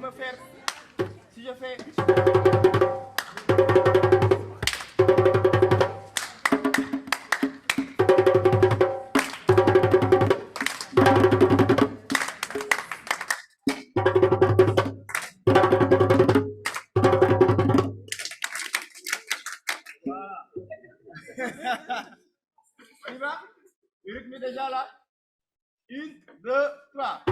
peux faire, si je fais... On y va? Le rythme est déjà là. 1, 2, 3.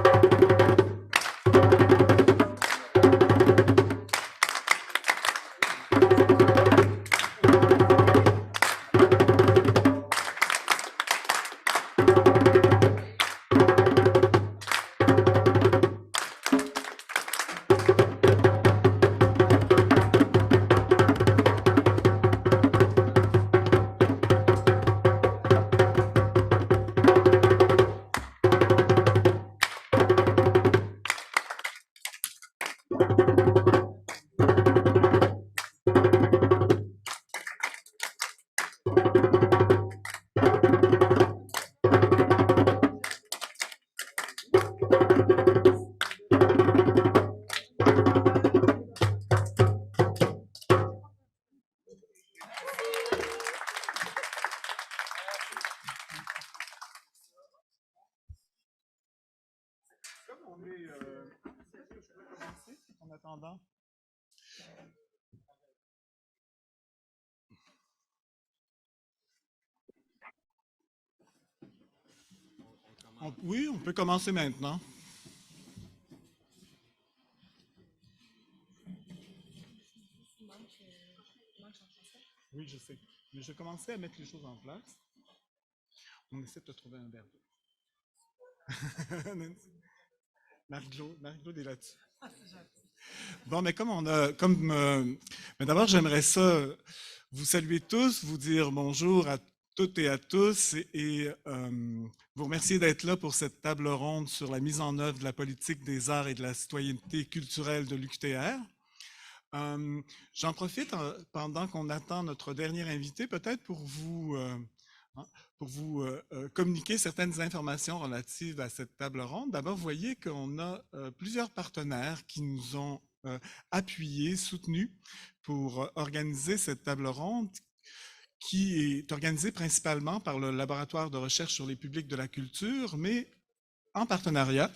En attendant. Oui, on peut commencer maintenant. Oui, je sais. Mais je commençais à mettre les choses en place. On essaie de trouver un verre d'eau. Marie-Claude est là-dessus. Bon, mais mais d'abord, j'aimerais ça vous saluer tous, vous dire bonjour à toutes et à tous et vous remercier d'être là pour cette table ronde sur la mise en œuvre de la politique des arts et de la citoyenneté culturelle de l'UQTR. J'en profite pendant qu'on attend notre dernier invité, peut-être pour vous communiquer certaines informations relatives à cette table ronde. D'abord, vous voyez qu'on a plusieurs partenaires qui nous ont appuyés, soutenus pour organiser cette table ronde qui est organisée principalement par le Laboratoire de recherche sur les publics de la culture, mais en partenariat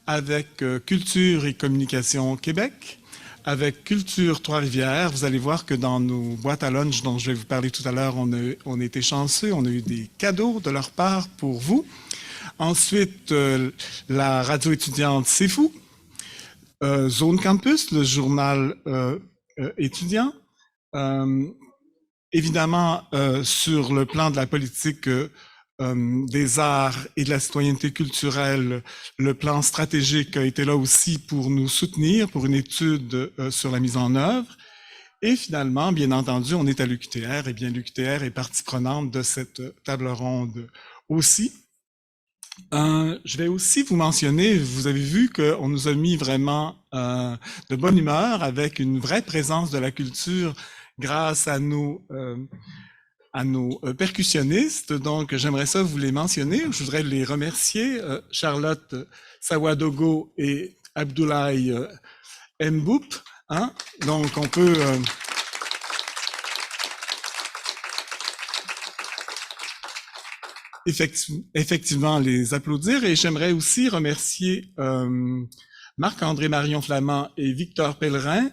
avec Culture et Communication Québec, avec Culture Trois-Rivières. Vous allez voir que dans nos boîtes à lunch dont je vais vous parler tout à l'heure, on a été chanceux, on a eu des cadeaux de leur part pour vous. Ensuite, la radio étudiante C'est Fou, Zone Campus, le journal étudiant. Évidemment, sur le plan de la politique des arts et de la citoyenneté culturelle, le plan stratégique a été là aussi pour nous soutenir, pour une étude sur la mise en œuvre. Et finalement, bien entendu, on est à l'UQTR, et bien l'UQTR est partie prenante de cette table ronde aussi. Je vais aussi vous mentionner, vous avez vu qu'on nous a mis vraiment de bonne humeur avec une vraie présence de la culture grâce à nos percussionnistes. Donc, j'aimerais ça vous les mentionner. Je voudrais les remercier, Charlotte Sawadogo et Abdoulaye Mboup. Hein? Donc, on peut... effectivement les applaudir. Et j'aimerais aussi remercier Marc-André Marion Flamand et Victor Pellerin,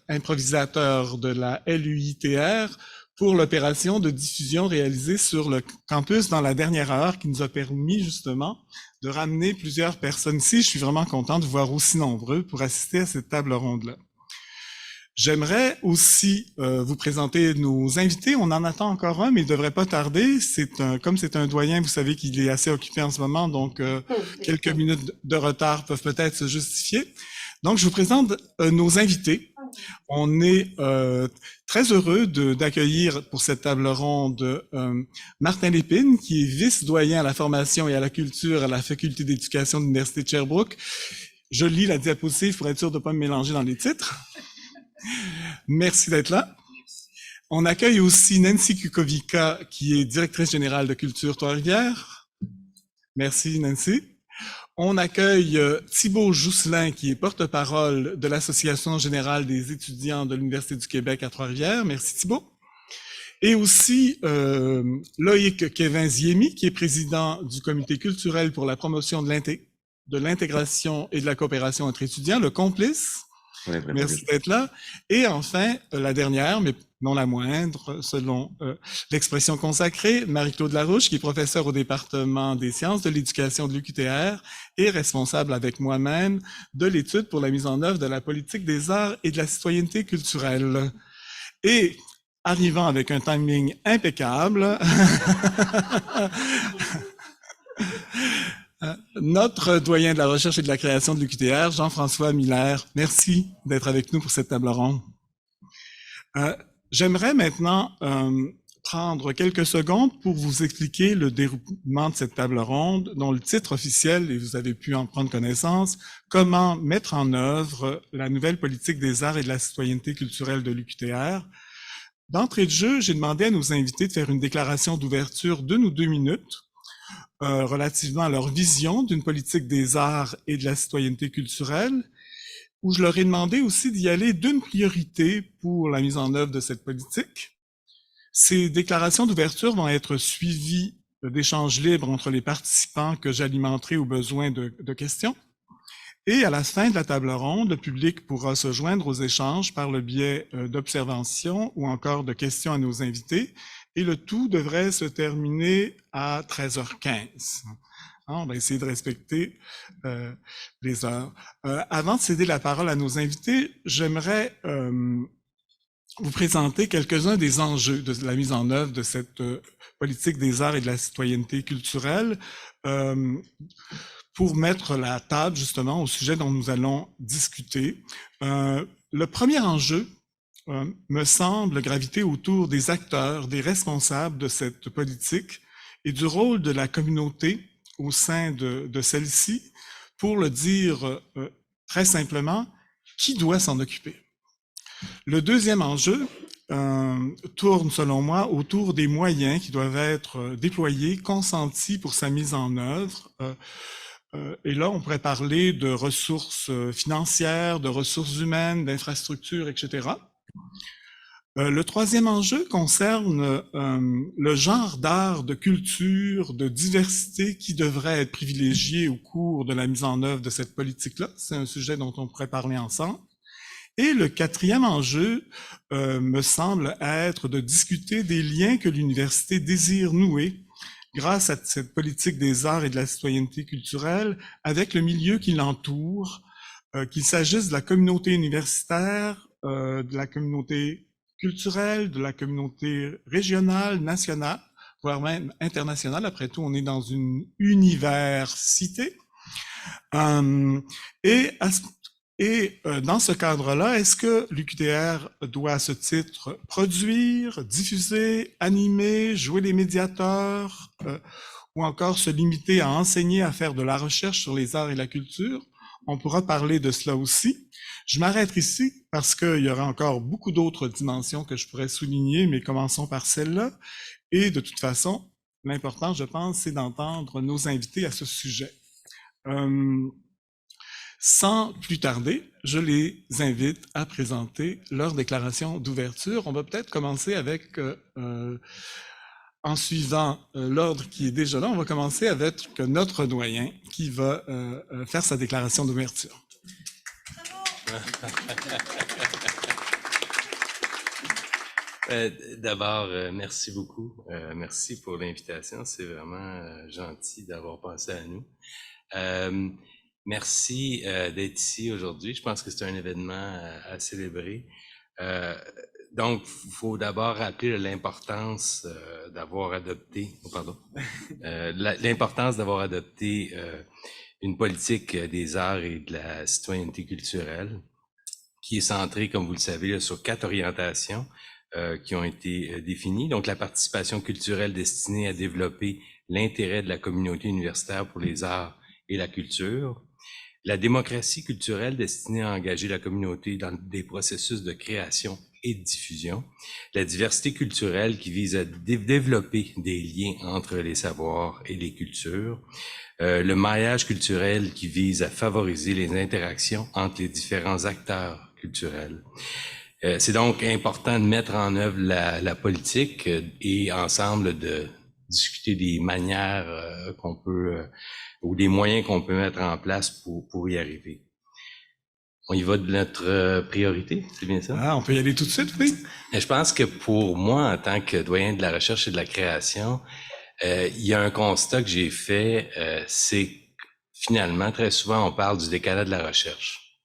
improvisateurs de la LUITR, pour l'opération de diffusion réalisée sur le campus dans la dernière heure, qui nous a permis justement de ramener plusieurs personnes ici. Je suis vraiment content de vous voir aussi nombreux pour assister à cette table ronde-là. J'aimerais aussi vous présenter nos invités. On en attend encore un, mais il ne devrait pas tarder. Comme c'est un doyen, vous savez qu'il est assez occupé en ce moment, donc quelques minutes de retard peuvent peut-être se justifier. Donc, je vous présente nos invités. On est très heureux d'accueillir pour cette table ronde Martin Lépine, qui est vice-doyen à la formation et à la culture à la Faculté d'éducation de l'Université de Sherbrooke. Je lis la diapositive pour être sûr de ne pas me mélanger dans les titres. Merci d'être là. On accueille aussi Nancy Kukovica, qui est directrice générale de Culture Trois-Rivières. Merci, Nancy. On accueille Thibault Jousselin, qui est porte-parole de l'Association générale des étudiants de l'Université du Québec à Trois-Rivières. Merci Thibault. Et aussi Loïc Kévin-Ziemi, qui est président du Comité culturel pour la promotion de l'intégration et de la coopération entre étudiants, le Complice. Oui, merci d'être là. Et enfin, la dernière, mais non la moindre, selon l'expression consacrée, Marie-Claude Larouche, qui est professeure au département des sciences de l'éducation de l'UQTR et responsable avec moi-même de l'étude pour la mise en œuvre de la politique des arts et de la citoyenneté culturelle. Et arrivant avec un timing impeccable, notre doyen de la recherche et de la création de l'UQTR, Jean-François Miller. Merci d'être avec nous pour cette table ronde. J'aimerais maintenant prendre quelques secondes pour vous expliquer le déroulement de cette table ronde, dont le titre officiel, et vous avez pu en prendre connaissance, comment mettre en œuvre la nouvelle politique des arts et de la citoyenneté culturelle de l'UQTR. D'entrée de jeu, j'ai demandé à nos invités de faire une déclaration d'ouverture d'1 ou 2 minutes relativement à leur vision d'une politique des arts et de la citoyenneté culturelle, où je leur ai demandé aussi d'y aller d'une priorité pour la mise en œuvre de cette politique. Ces déclarations d'ouverture vont être suivies d'échanges libres entre les participants que j'alimenterai au besoin de questions. Et à la fin de la table ronde, le public pourra se joindre aux échanges par le biais d'observations ou encore de questions à nos invités. Et le tout devrait se terminer à 13h15. On va essayer de respecter les heures. Avant de céder la parole à nos invités, j'aimerais vous présenter quelques-uns des enjeux de la mise en œuvre de cette politique des arts et de la citoyenneté culturelle pour mettre la table justement au sujet dont nous allons discuter. Le premier enjeu me semble graviter autour des acteurs, des responsables de cette politique et du rôle de la communauté au sein de celle-ci, pour le dire très simplement, qui doit s'en occuper? Le deuxième enjeu tourne, selon moi, autour des moyens qui doivent être déployés, consentis pour sa mise en œuvre. Et là, on pourrait parler de ressources financières, de ressources humaines, d'infrastructures, etc. Le troisième enjeu concerne le genre d'art, de culture, de diversité qui devrait être privilégié au cours de la mise en œuvre de cette politique-là. C'est un sujet dont on pourrait parler ensemble. Et le quatrième enjeu me semble être de discuter des liens que l'université désire nouer grâce à cette politique des arts et de la citoyenneté culturelle avec le milieu qui l'entoure, qu'il s'agisse de la communauté universitaire, de la communauté culturelle, de la communauté régionale, nationale, voire même internationale. Après tout, on est dans une université. Et dans ce cadre-là, est-ce que l'UQTR doit à ce titre produire, diffuser, animer, jouer les médiateurs, ou encore se limiter à enseigner, à faire de la recherche sur les arts et la culture? On pourra parler de cela aussi. Je m'arrête ici parce qu'il y aura encore beaucoup d'autres dimensions que je pourrais souligner, mais commençons par celle-là. Et de toute façon, l'important, je pense, c'est d'entendre nos invités à ce sujet. Sans plus tarder, je les invite à présenter leur déclaration d'ouverture. On va peut-être commencer avec, en suivant l'ordre qui est déjà là, on va commencer avec notre doyen qui va faire sa déclaration d'ouverture. D'abord, merci beaucoup. Merci pour l'invitation. C'est vraiment gentil d'avoir pensé à nous. Merci d'être ici aujourd'hui. Je pense que c'est un événement à célébrer. Donc, il faut d'abord rappeler l'importance d'avoir adopté, l'importance d'avoir adopté une politique des arts et de la citoyenneté culturelle qui est centrée, comme vous le savez, sur 4 orientations qui ont été définies. Donc, la participation culturelle destinée à développer l'intérêt de la communauté universitaire pour les arts et la culture. La démocratie culturelle destinée à engager la communauté dans des processus de création et de diffusion, la diversité culturelle qui vise à développer des liens entre les savoirs et les cultures, le maillage culturel qui vise à favoriser les interactions entre les différents acteurs culturels. C'est donc important de mettre en œuvre la politique et ensemble de discuter des manières qu'on peut ou des moyens qu'on peut mettre en place pour y arriver. On y va de notre priorité, c'est bien ça? Ah, on peut y aller tout de suite, oui. Et je pense que pour moi, en tant que doyen de la recherche et de la création, il y a un constat que j'ai fait, c'est finalement, très souvent, on parle du décanat de la recherche.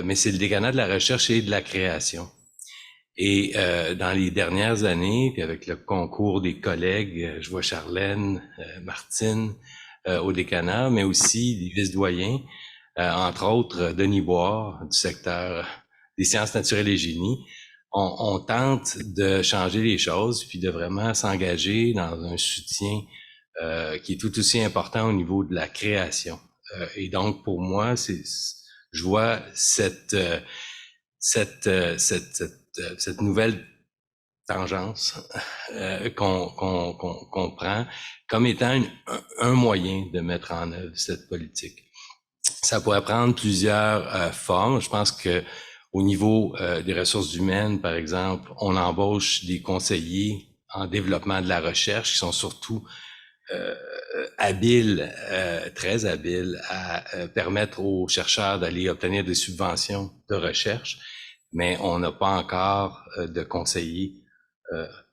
Mais c'est le décanat de la recherche et de la création. Et dans les dernières années, puis avec le concours des collègues, je vois Charlène, Martine au décanat, mais aussi des vice-doyens, entre autres Denis Boire du secteur des sciences naturelles et génie, on tente de changer les choses puis de vraiment s'engager dans un soutien qui est tout aussi important au niveau de la création. Et donc pour moi, je vois cette nouvelle tangence qu'on prend comme étant un moyen de mettre en œuvre cette politique. Ça pourrait prendre plusieurs formes. Je pense que au niveau des ressources humaines, par exemple, on embauche des conseillers en développement de la recherche qui sont surtout habiles, très habiles à permettre aux chercheurs d'aller obtenir des subventions de recherche, mais on n'a pas encore de conseillers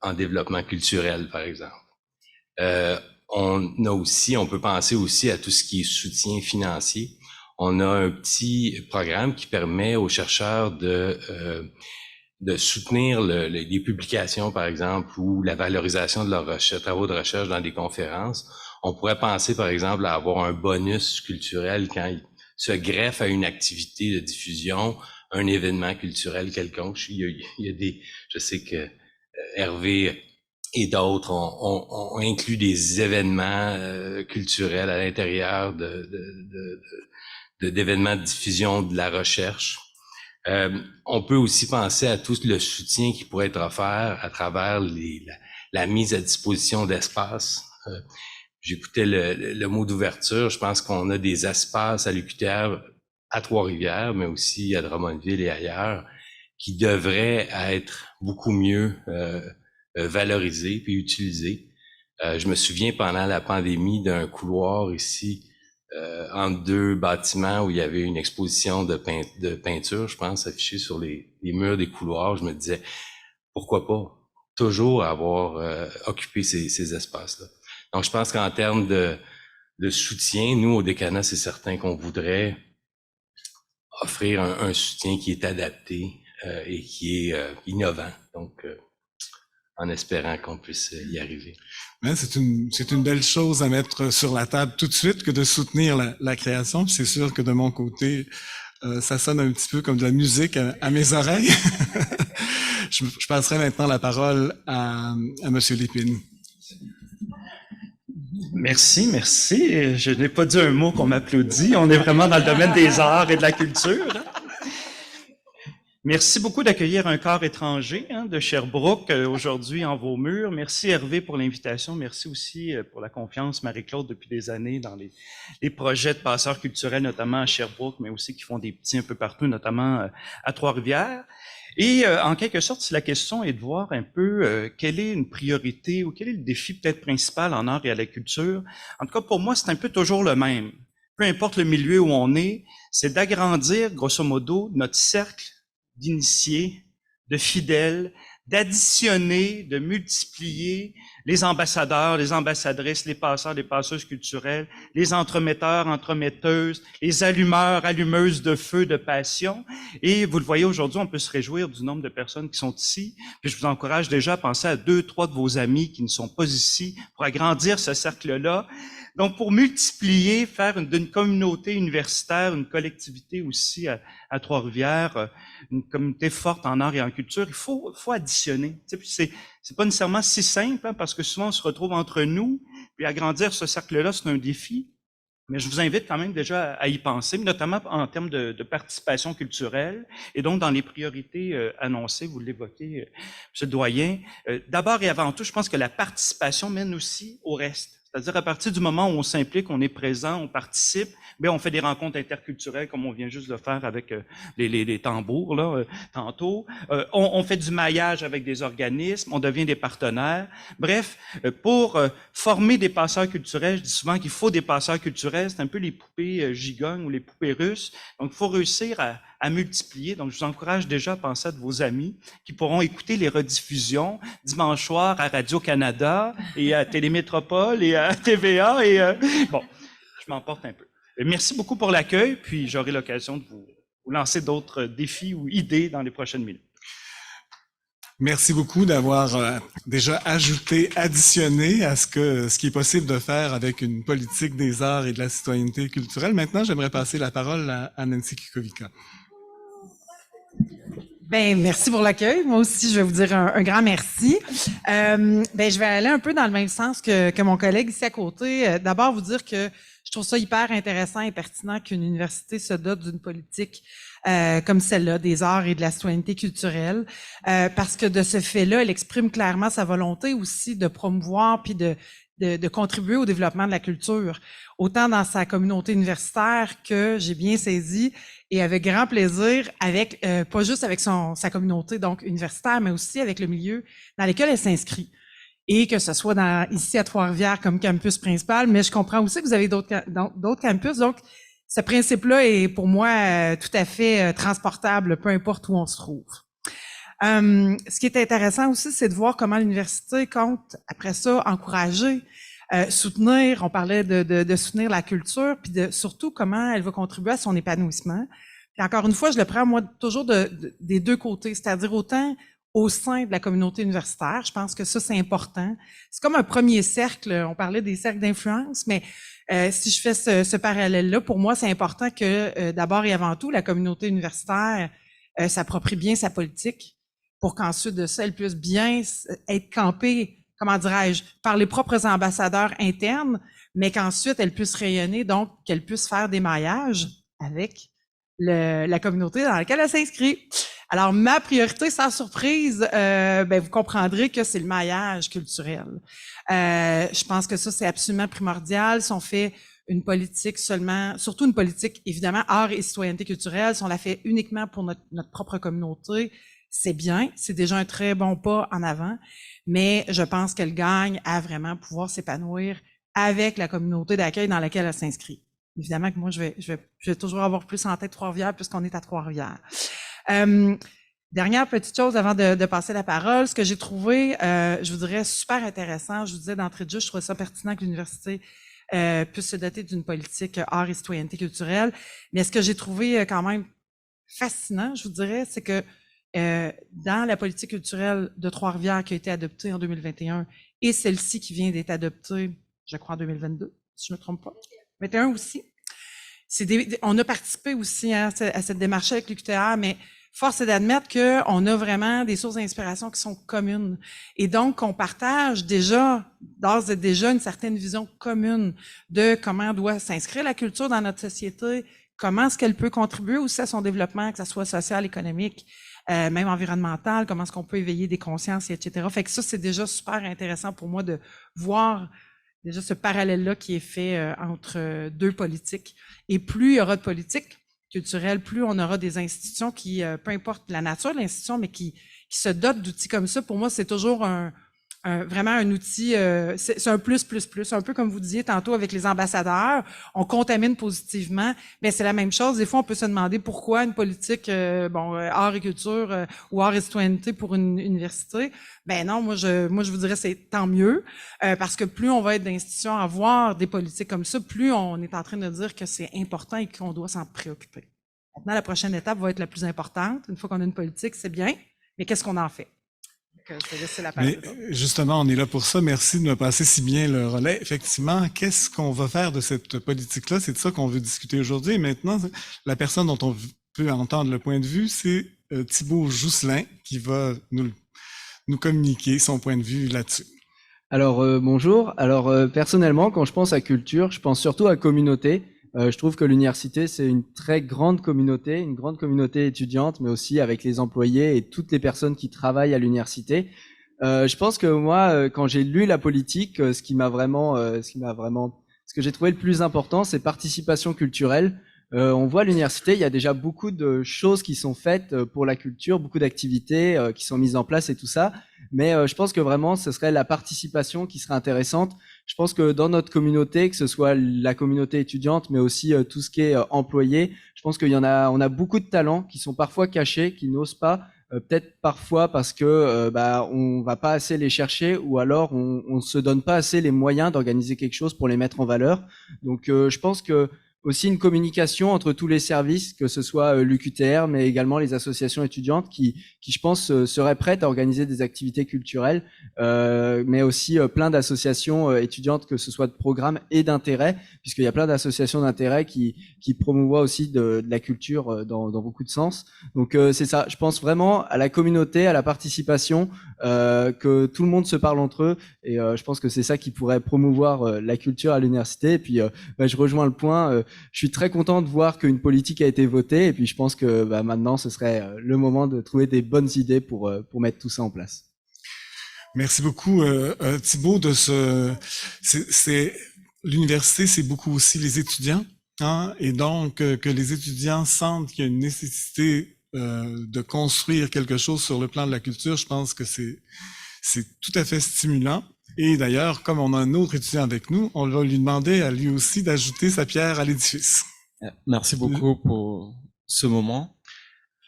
en développement culturel, par exemple. On peut penser aussi à tout ce qui est soutien financier. On a un petit programme qui permet aux chercheurs de soutenir les publications, par exemple, ou la valorisation de leurs travaux de recherche dans des conférences. On pourrait penser, par exemple, à avoir un bonus culturel quand il se greffe à une activité de diffusion, un événement culturel quelconque. Je sais que Hervé et d'autres ont inclus des événements culturels à l'intérieur d'événements de diffusion de la recherche. On peut aussi penser à tout le soutien qui pourrait être offert à travers la mise à disposition d'espaces. J'écoutais le mot d'ouverture. Je pense qu'on a des espaces à l'UQTR à Trois-Rivières, mais aussi à Drummondville et ailleurs, qui devraient être beaucoup mieux valorisés puis utilisés. Je me souviens pendant la pandémie d'un couloir ici entre deux bâtiments où il y avait une exposition de peinture, je pense, affichée sur les murs des couloirs. Je me disais, pourquoi pas toujours avoir occupé ces espaces-là. Donc, je pense qu'en termes de soutien, nous, au décanat, c'est certain qu'on voudrait offrir un soutien qui est adapté et qui est innovant. Donc, en espérant qu'on puisse y arriver. Ouais, c'est une belle chose à mettre sur la table tout de suite que de soutenir la création. Puis c'est sûr que de mon côté, ça sonne un petit peu comme de la musique à mes oreilles. Je passerai maintenant la parole à Monsieur Lépine. Merci, merci. Je n'ai pas dit un mot qu'on m'applaudit. On est vraiment dans le domaine des arts et de la culture. Merci beaucoup d'accueillir un corps étranger de Sherbrooke aujourd'hui en vos murs. Merci Hervé pour l'invitation. Merci aussi pour la confiance, Marie-Claude, depuis des années dans les projets de passeurs culturels, notamment à Sherbrooke, mais aussi qui font des petits un peu partout, notamment à Trois-Rivières. Et en quelque sorte, si la question est de voir un peu quelle est une priorité ou quel est le défi peut-être principal en art et à la culture, en tout cas pour moi, c'est un peu toujours le même. Peu importe le milieu où on est, c'est d'agrandir, grosso modo, notre cercle d'initiés, de fidèles, d'additionner, de multiplier les ambassadeurs, les ambassadrices, les passeurs, les passeuses culturelles, les entremetteurs, entremetteuses, les allumeurs, allumeuses de feu, de passion. Et vous le voyez aujourd'hui, on peut se réjouir du nombre de personnes qui sont ici. Puis je vous encourage déjà à penser à 2, 3 de vos amis qui ne sont pas ici pour agrandir ce cercle-là. Donc, pour multiplier, faire d'une communauté universitaire, une collectivité aussi à Trois-Rivières, une communauté forte en art et en culture, il faut additionner. C'est pas nécessairement si simple, parce que souvent on se retrouve entre nous, puis agrandir ce cercle-là, c'est un défi. Mais je vous invite quand même déjà à y penser, notamment en termes de participation culturelle. Et donc, dans les priorités annoncées, vous l'évoquez, M. le doyen, d'abord et avant tout, je pense que la participation mène aussi au reste. C'est-à-dire, à partir du moment où on s'implique, on est présent, on participe, bien, on fait des rencontres interculturelles, comme on vient juste de faire avec les tambours, là, tantôt. On fait du maillage avec des organismes, on devient des partenaires. Bref, pour former des passeurs culturels, je dis souvent qu'il faut des passeurs culturels, c'est un peu les poupées gigognes ou les poupées russes. Donc, il faut réussir à multiplier. Donc, je vous encourage déjà à penser à de vos amis qui pourront écouter les rediffusions dimanche soir à Radio-Canada et à Télémétropole et à TVA. Et bon, je m'emporte un peu. Merci beaucoup pour l'accueil, puis j'aurai l'occasion de vous lancer d'autres défis ou idées dans les prochaines minutes. Merci beaucoup d'avoir déjà additionné à ce qui est possible de faire avec une politique des arts et de la citoyenneté culturelle. Maintenant, j'aimerais passer la parole à Nancy Kukovica. Ben, merci pour l'accueil. Moi aussi, je vais vous dire un grand merci. Ben, je vais aller un peu dans le même sens que mon collègue ici à côté. D'abord, vous dire que je trouve ça hyper intéressant et pertinent qu'une université se dote d'une politique comme celle-là, des arts et de la citoyenneté culturelle, parce que de ce fait-là, elle exprime clairement sa volonté aussi de promouvoir puis de contribuer au développement de la culture, autant dans sa communauté universitaire que j'ai bien saisi et avec grand plaisir, avec pas juste avec sa communauté donc universitaire, mais aussi avec le milieu dans lequel elle s'inscrit. Et que ce soit ici à Trois-Rivières comme campus principal, mais je comprends aussi que vous avez d'autres campus. Donc, ce principe-là est pour moi tout à fait transportable, peu importe où on se trouve. Ce qui est intéressant aussi, c'est de voir comment l'université compte, après ça, encourager, soutenir, on parlait de soutenir la culture, puis surtout comment elle va contribuer à son épanouissement. Puis encore une fois, je le prends moi toujours des deux côtés, c'est-à-dire autant au sein de la communauté universitaire, je pense que ça, c'est important. C'est comme un premier cercle, on parlait des cercles d'influence, mais si je fais ce parallèle-là, pour moi, c'est important que d'abord et avant tout, la communauté universitaire s'approprie bien sa politique pour qu'ensuite de ça, elle puisse bien être campée, comment dirais-je, par les propres ambassadeurs internes, mais qu'ensuite, elle puisse rayonner, donc qu'elle puisse faire des maillages avec la communauté dans laquelle elle s'inscrit. Alors, ma priorité, sans surprise, ben, vous comprendrez que c'est le maillage culturel. Je pense que ça, c'est absolument primordial. Si on fait une politique seulement, surtout une politique, évidemment, art et citoyenneté culturelle, si on la fait uniquement pour notre propre communauté, c'est bien, c'est déjà un très bon pas en avant, mais je pense qu'elle gagne à vraiment pouvoir s'épanouir avec la communauté d'accueil dans laquelle elle s'inscrit. Évidemment que moi, je vais toujours avoir plus en tête Trois-Rivières puisqu'on est à Trois-Rivières. Dernière petite chose avant de passer la parole, ce que j'ai trouvé, je vous dirais, super intéressant, je vous disais d'entrée de jeu, je trouvais ça pertinent que l'université puisse se doter d'une politique art et citoyenneté culturelle, mais ce que j'ai trouvé quand même fascinant, je vous dirais, c'est que dans la politique culturelle de Trois-Rivières qui a été adoptée en 2021 et celle-ci qui vient d'être adoptée, je crois, en 2022, si je ne me trompe pas, 2021 aussi, on a participé aussi à cette démarche avec l'UQTR, mais force est d'admettre qu'on a vraiment des sources d'inspiration qui sont communes. Et donc, on partage déjà, d'ores et déjà, une certaine vision commune de comment doit s'inscrire la culture dans notre société, comment est-ce qu'elle peut contribuer aussi à son développement, que ce soit social, économique, même environnemental, comment est-ce qu'on peut éveiller des consciences, etc. Fait que ça, c'est déjà super intéressant pour moi de voir déjà ce parallèle-là qui est fait entre deux politiques. Et plus il y aura de politique culturelle, plus on aura des institutions qui, peu importe la nature de l'institution, mais qui se dotent d'outils comme ça. Pour moi, c'est toujours vraiment un outil, c'est un plus, un peu comme vous disiez tantôt avec les ambassadeurs, on contamine positivement, mais c'est la même chose. Des fois, on peut se demander pourquoi une politique, art et culture ou art et citoyenneté pour une université. Ben non, moi je vous dirais c'est tant mieux, parce que plus on va être d'institutions à avoir des politiques comme ça, plus on est en train de dire que c'est important et qu'on doit s'en préoccuper. Maintenant, la prochaine étape va être la plus importante. Une fois qu'on a une politique, c'est bien, mais qu'est-ce qu'on en fait? Je vais laisser la parole. Mais justement, on est là pour ça. Merci de me passer si bien le relais. Effectivement, qu'est-ce qu'on va faire de cette politique-là? C'est de ça qu'on veut discuter aujourd'hui. Et maintenant, la personne dont on peut entendre le point de vue, c'est Thibault Jousselin qui va nous communiquer son point de vue là-dessus. Alors bonjour. Alors personnellement, quand je pense à culture, je pense surtout à communauté. Je trouve que l'université, c'est une très grande communauté, une grande communauté étudiante, mais aussi avec les employés et toutes les personnes qui travaillent à l'université. Je pense que moi, quand j'ai lu la politique, ce que j'ai trouvé le plus important, c'est participation culturelle. On voit à l'université, il y a déjà beaucoup de choses qui sont faites pour la culture, beaucoup d'activités qui sont mises en place et tout ça. Mais je pense que vraiment, ce serait la participation qui serait intéressante. Je pense que dans notre communauté, que ce soit la communauté étudiante, mais aussi tout ce qui est employé, je pense on a beaucoup de talents qui sont parfois cachés, qui n'osent pas. Peut-être parfois parce que on va pas assez les chercher, ou alors on se donne pas assez les moyens d'organiser quelque chose pour les mettre en valeur. Donc je pense que aussi une communication entre tous les services, que ce soit l'UQTR, mais également les associations étudiantes qui je pense, seraient prêtes à organiser des activités culturelles, mais aussi plein d'associations étudiantes, que ce soit de programmes et d'intérêts, puisqu'il y a plein d'associations d'intérêts qui promouvoient aussi de la culture dans beaucoup de sens. Donc c'est ça, je pense vraiment à la communauté, à la participation, que tout le monde se parle entre eux, et je pense que c'est ça qui pourrait promouvoir la culture à l'université. Et puis je rejoins le point, je suis très content de voir qu'une politique a été votée, et puis je pense que maintenant ce serait le moment de trouver des bonnes idées pour mettre tout ça en place. Merci beaucoup, Thibault, l'université, c'est beaucoup aussi les étudiants, hein, et donc que les étudiants sentent qu'il y a une nécessité de construire quelque chose sur le plan de la culture. Je pense que c'est tout à fait stimulant. Et d'ailleurs, comme on a un autre étudiant avec nous, on va lui demander à lui aussi d'ajouter sa pierre à l'édifice. Merci beaucoup pour ce moment.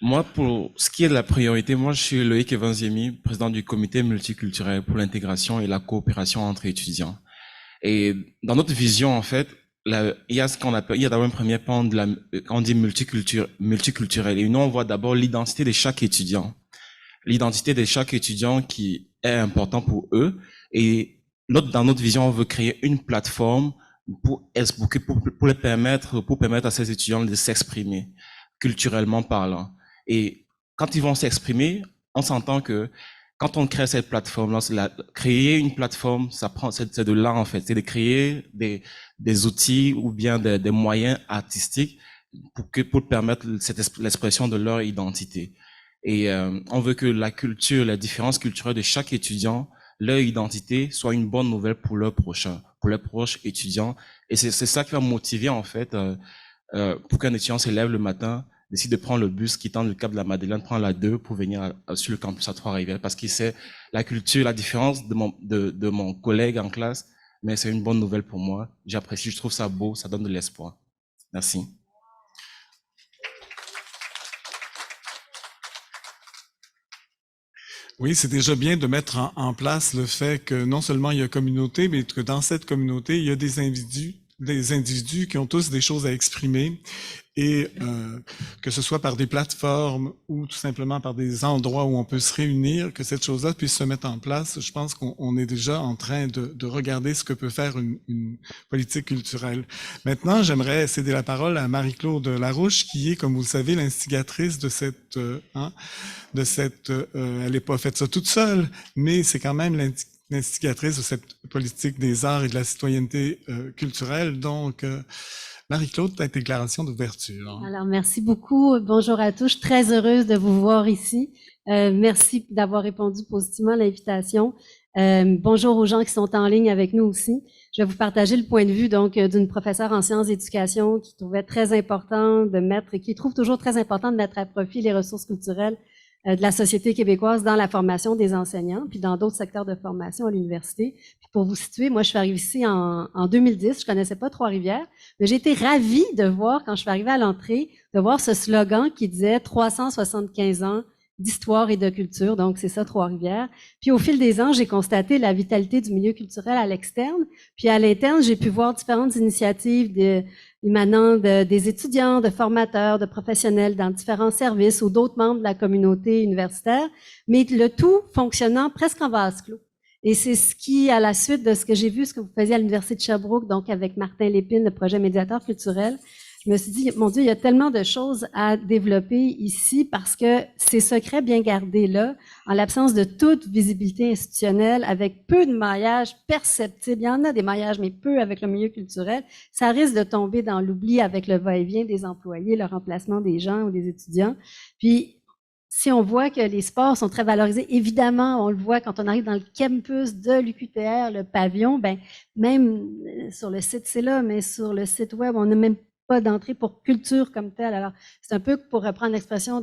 Moi, pour ce qui est de la priorité, moi, je suis Loïc Evanziemi, président du comité multiculturel pour l'intégration et la coopération entre étudiants. Et dans notre vision, en fait, il y a d'abord un premier pan quand on dit multiculturel. Et nous, on voit d'abord l'identité de chaque étudiant. L'identité de chaque étudiant qui est important pour eux. Et dans notre vision, on veut créer une plateforme pour permettre à ces étudiants de s'exprimer, culturellement parlant. Et quand ils vont s'exprimer, on s'entend que quand on crée cette plateforme-là, créer une plateforme, c'est de là, en fait, c'est de créer des outils ou bien des moyens artistiques pour permettre l'expression de leur identité. Et on veut que la culture, la différence culturelle de chaque étudiant, leur identité soit une bonne nouvelle pour leurs proches étudiants. Et c'est ça qui va motiver, en fait, pour qu'un étudiant se lève le matin, décide de prendre le bus quittant le Cap de la Madeleine, prendre la 2 pour venir sur le campus à Trois-Rivières, parce qu'il sait la culture, la différence de mon collègue en classe, mais c'est une bonne nouvelle pour moi. J'apprécie, je trouve ça beau, ça donne de l'espoir. Merci. Oui, c'est déjà bien de mettre en place le fait que non seulement il y a communauté, mais que dans cette communauté, il y a des individus qui ont tous des choses à exprimer, et que ce soit par des plateformes ou tout simplement par des endroits où on peut se réunir, que cette chose-là puisse se mettre en place. Je pense qu'on est déjà en train de regarder ce que peut faire une politique culturelle. Maintenant, j'aimerais céder la parole à Marie-Claude Larouche, qui est, comme vous le savez, l'instigatrice de elle n'est pas faite ça toute seule, mais c'est quand même l'instigatrice de cette politique des arts et de la citoyenneté culturelle. Donc, Marie-Claude, ta déclaration d'ouverture. Alors, merci beaucoup. Bonjour à tous. Je suis très heureuse de vous voir ici. Merci d'avoir répondu positivement à l'invitation. Bonjour aux gens qui sont en ligne avec nous aussi. Je vais vous partager le point de vue donc d'une professeure en sciences d'éducation qui trouvait très important qui trouve toujours très important de mettre à profit les ressources culturelles de la société québécoise dans la formation des enseignants, puis dans d'autres secteurs de formation à l'université. Puis pour vous situer, moi, je suis arrivée ici en 2010, je connaissais pas Trois-Rivières, mais j'ai été ravie de voir, quand je suis arrivée à l'entrée, de voir ce slogan qui disait 375 ans d'histoire et de culture, donc c'est ça, Trois-Rivières. Puis au fil des ans, j'ai constaté la vitalité du milieu culturel à l'externe, puis à l'interne, j'ai pu voir différentes initiatives émanant des étudiants, de formateurs, de professionnels dans différents services ou d'autres membres de la communauté universitaire, mais le tout fonctionnant presque en vase clos. Et c'est ce qui, à la suite de ce que j'ai vu, ce que vous faisiez à l'Université de Sherbrooke, donc avec Martin Lépine, le projet médiateur culturel, je me suis dit, mon Dieu, il y a tellement de choses à développer ici parce que ces secrets bien gardés là, en l'absence de toute visibilité institutionnelle, avec peu de maillage perceptible, il y en a des maillages, mais peu avec le milieu culturel, ça risque de tomber dans l'oubli avec le va-et-vient des employés, le remplacement des gens ou des étudiants. Puis, si on voit que les sports sont très valorisés, évidemment, on le voit quand on arrive dans le campus de l'UQTR, le pavillon, ben même sur le site, c'est là, mais sur le site web, on n'a même pas d'entrée pour culture comme telle. Alors, c'est un peu pour reprendre l'expression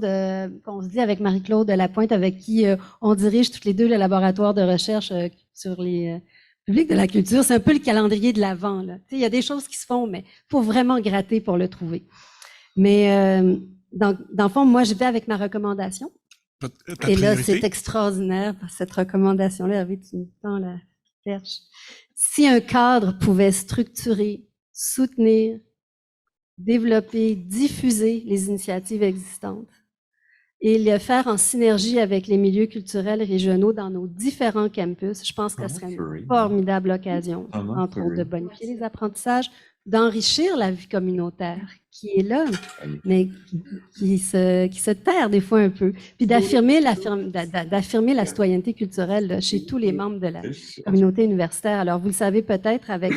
qu'on se dit avec Marie-Claude Lapointe, avec qui on dirige toutes les deux le laboratoire de recherche sur les publics de la culture. C'est un peu le calendrier de l'Avent, là. Il y a des choses qui se font, mais il faut vraiment gratter pour le trouver. Mais dans le fond, moi, j'étais avec ma recommandation. Et là, c'est extraordinaire, cette recommandation-là. Hervé, tu me tends la perche. Si un cadre pouvait structurer, soutenir, développer, diffuser les initiatives existantes et le faire en synergie avec les milieux culturels régionaux dans nos différents campus, je pense que ce serait une formidable occasion, entre autres, de bonifier les apprentissages, d'enrichir la vie communautaire qui est là, mais qui se terre des fois un peu, puis d'affirmer la citoyenneté culturelle là, chez tous les membres de la communauté universitaire. Alors, vous le savez peut-être avec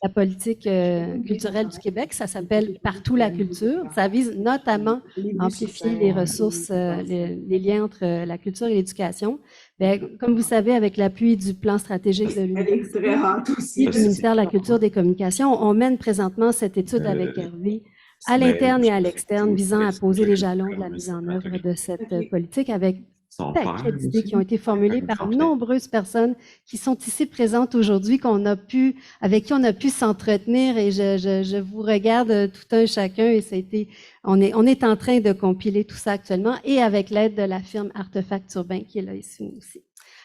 la politique culturelle du Québec, ça s'appelle Partout la culture. Ça vise notamment à amplifier les ressources, les liens entre la culture et l'éducation. Bien, comme vous savez, avec l'appui du plan stratégique de l'université et du ministère de la Culture et des Communications, on mène présentement cette étude avec Hervé à l'interne et à l'externe, visant à poser les jalons de la mise en œuvre de cette politique avec un paquet d'idées qui ont été formulées par nombreuses personnes qui sont ici présentes aujourd'hui, avec qui on a pu s'entretenir, et je vous regarde tout un chacun, et ça a été, on est en train de compiler tout ça actuellement, et avec l'aide de la firme Artefact Urbain qui est là ici aussi.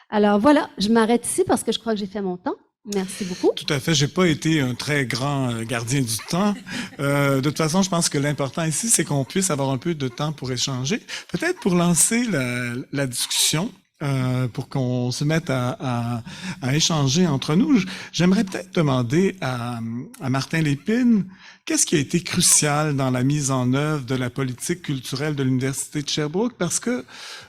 Alors voilà, je m'arrête ici parce que je crois que j'ai fait mon temps. Merci beaucoup. Tout à fait. J'ai pas été un très grand gardien du temps. De toute façon, je pense que l'important ici, c'est qu'on puisse avoir un peu de temps pour échanger. Peut-être pour lancer la discussion, pour qu'on se mette à échanger entre nous. J'aimerais peut-être demander à Martin Lépine, qu'est-ce qui a été crucial dans la mise en œuvre de la politique culturelle de l'Université de Sherbrooke? Parce que,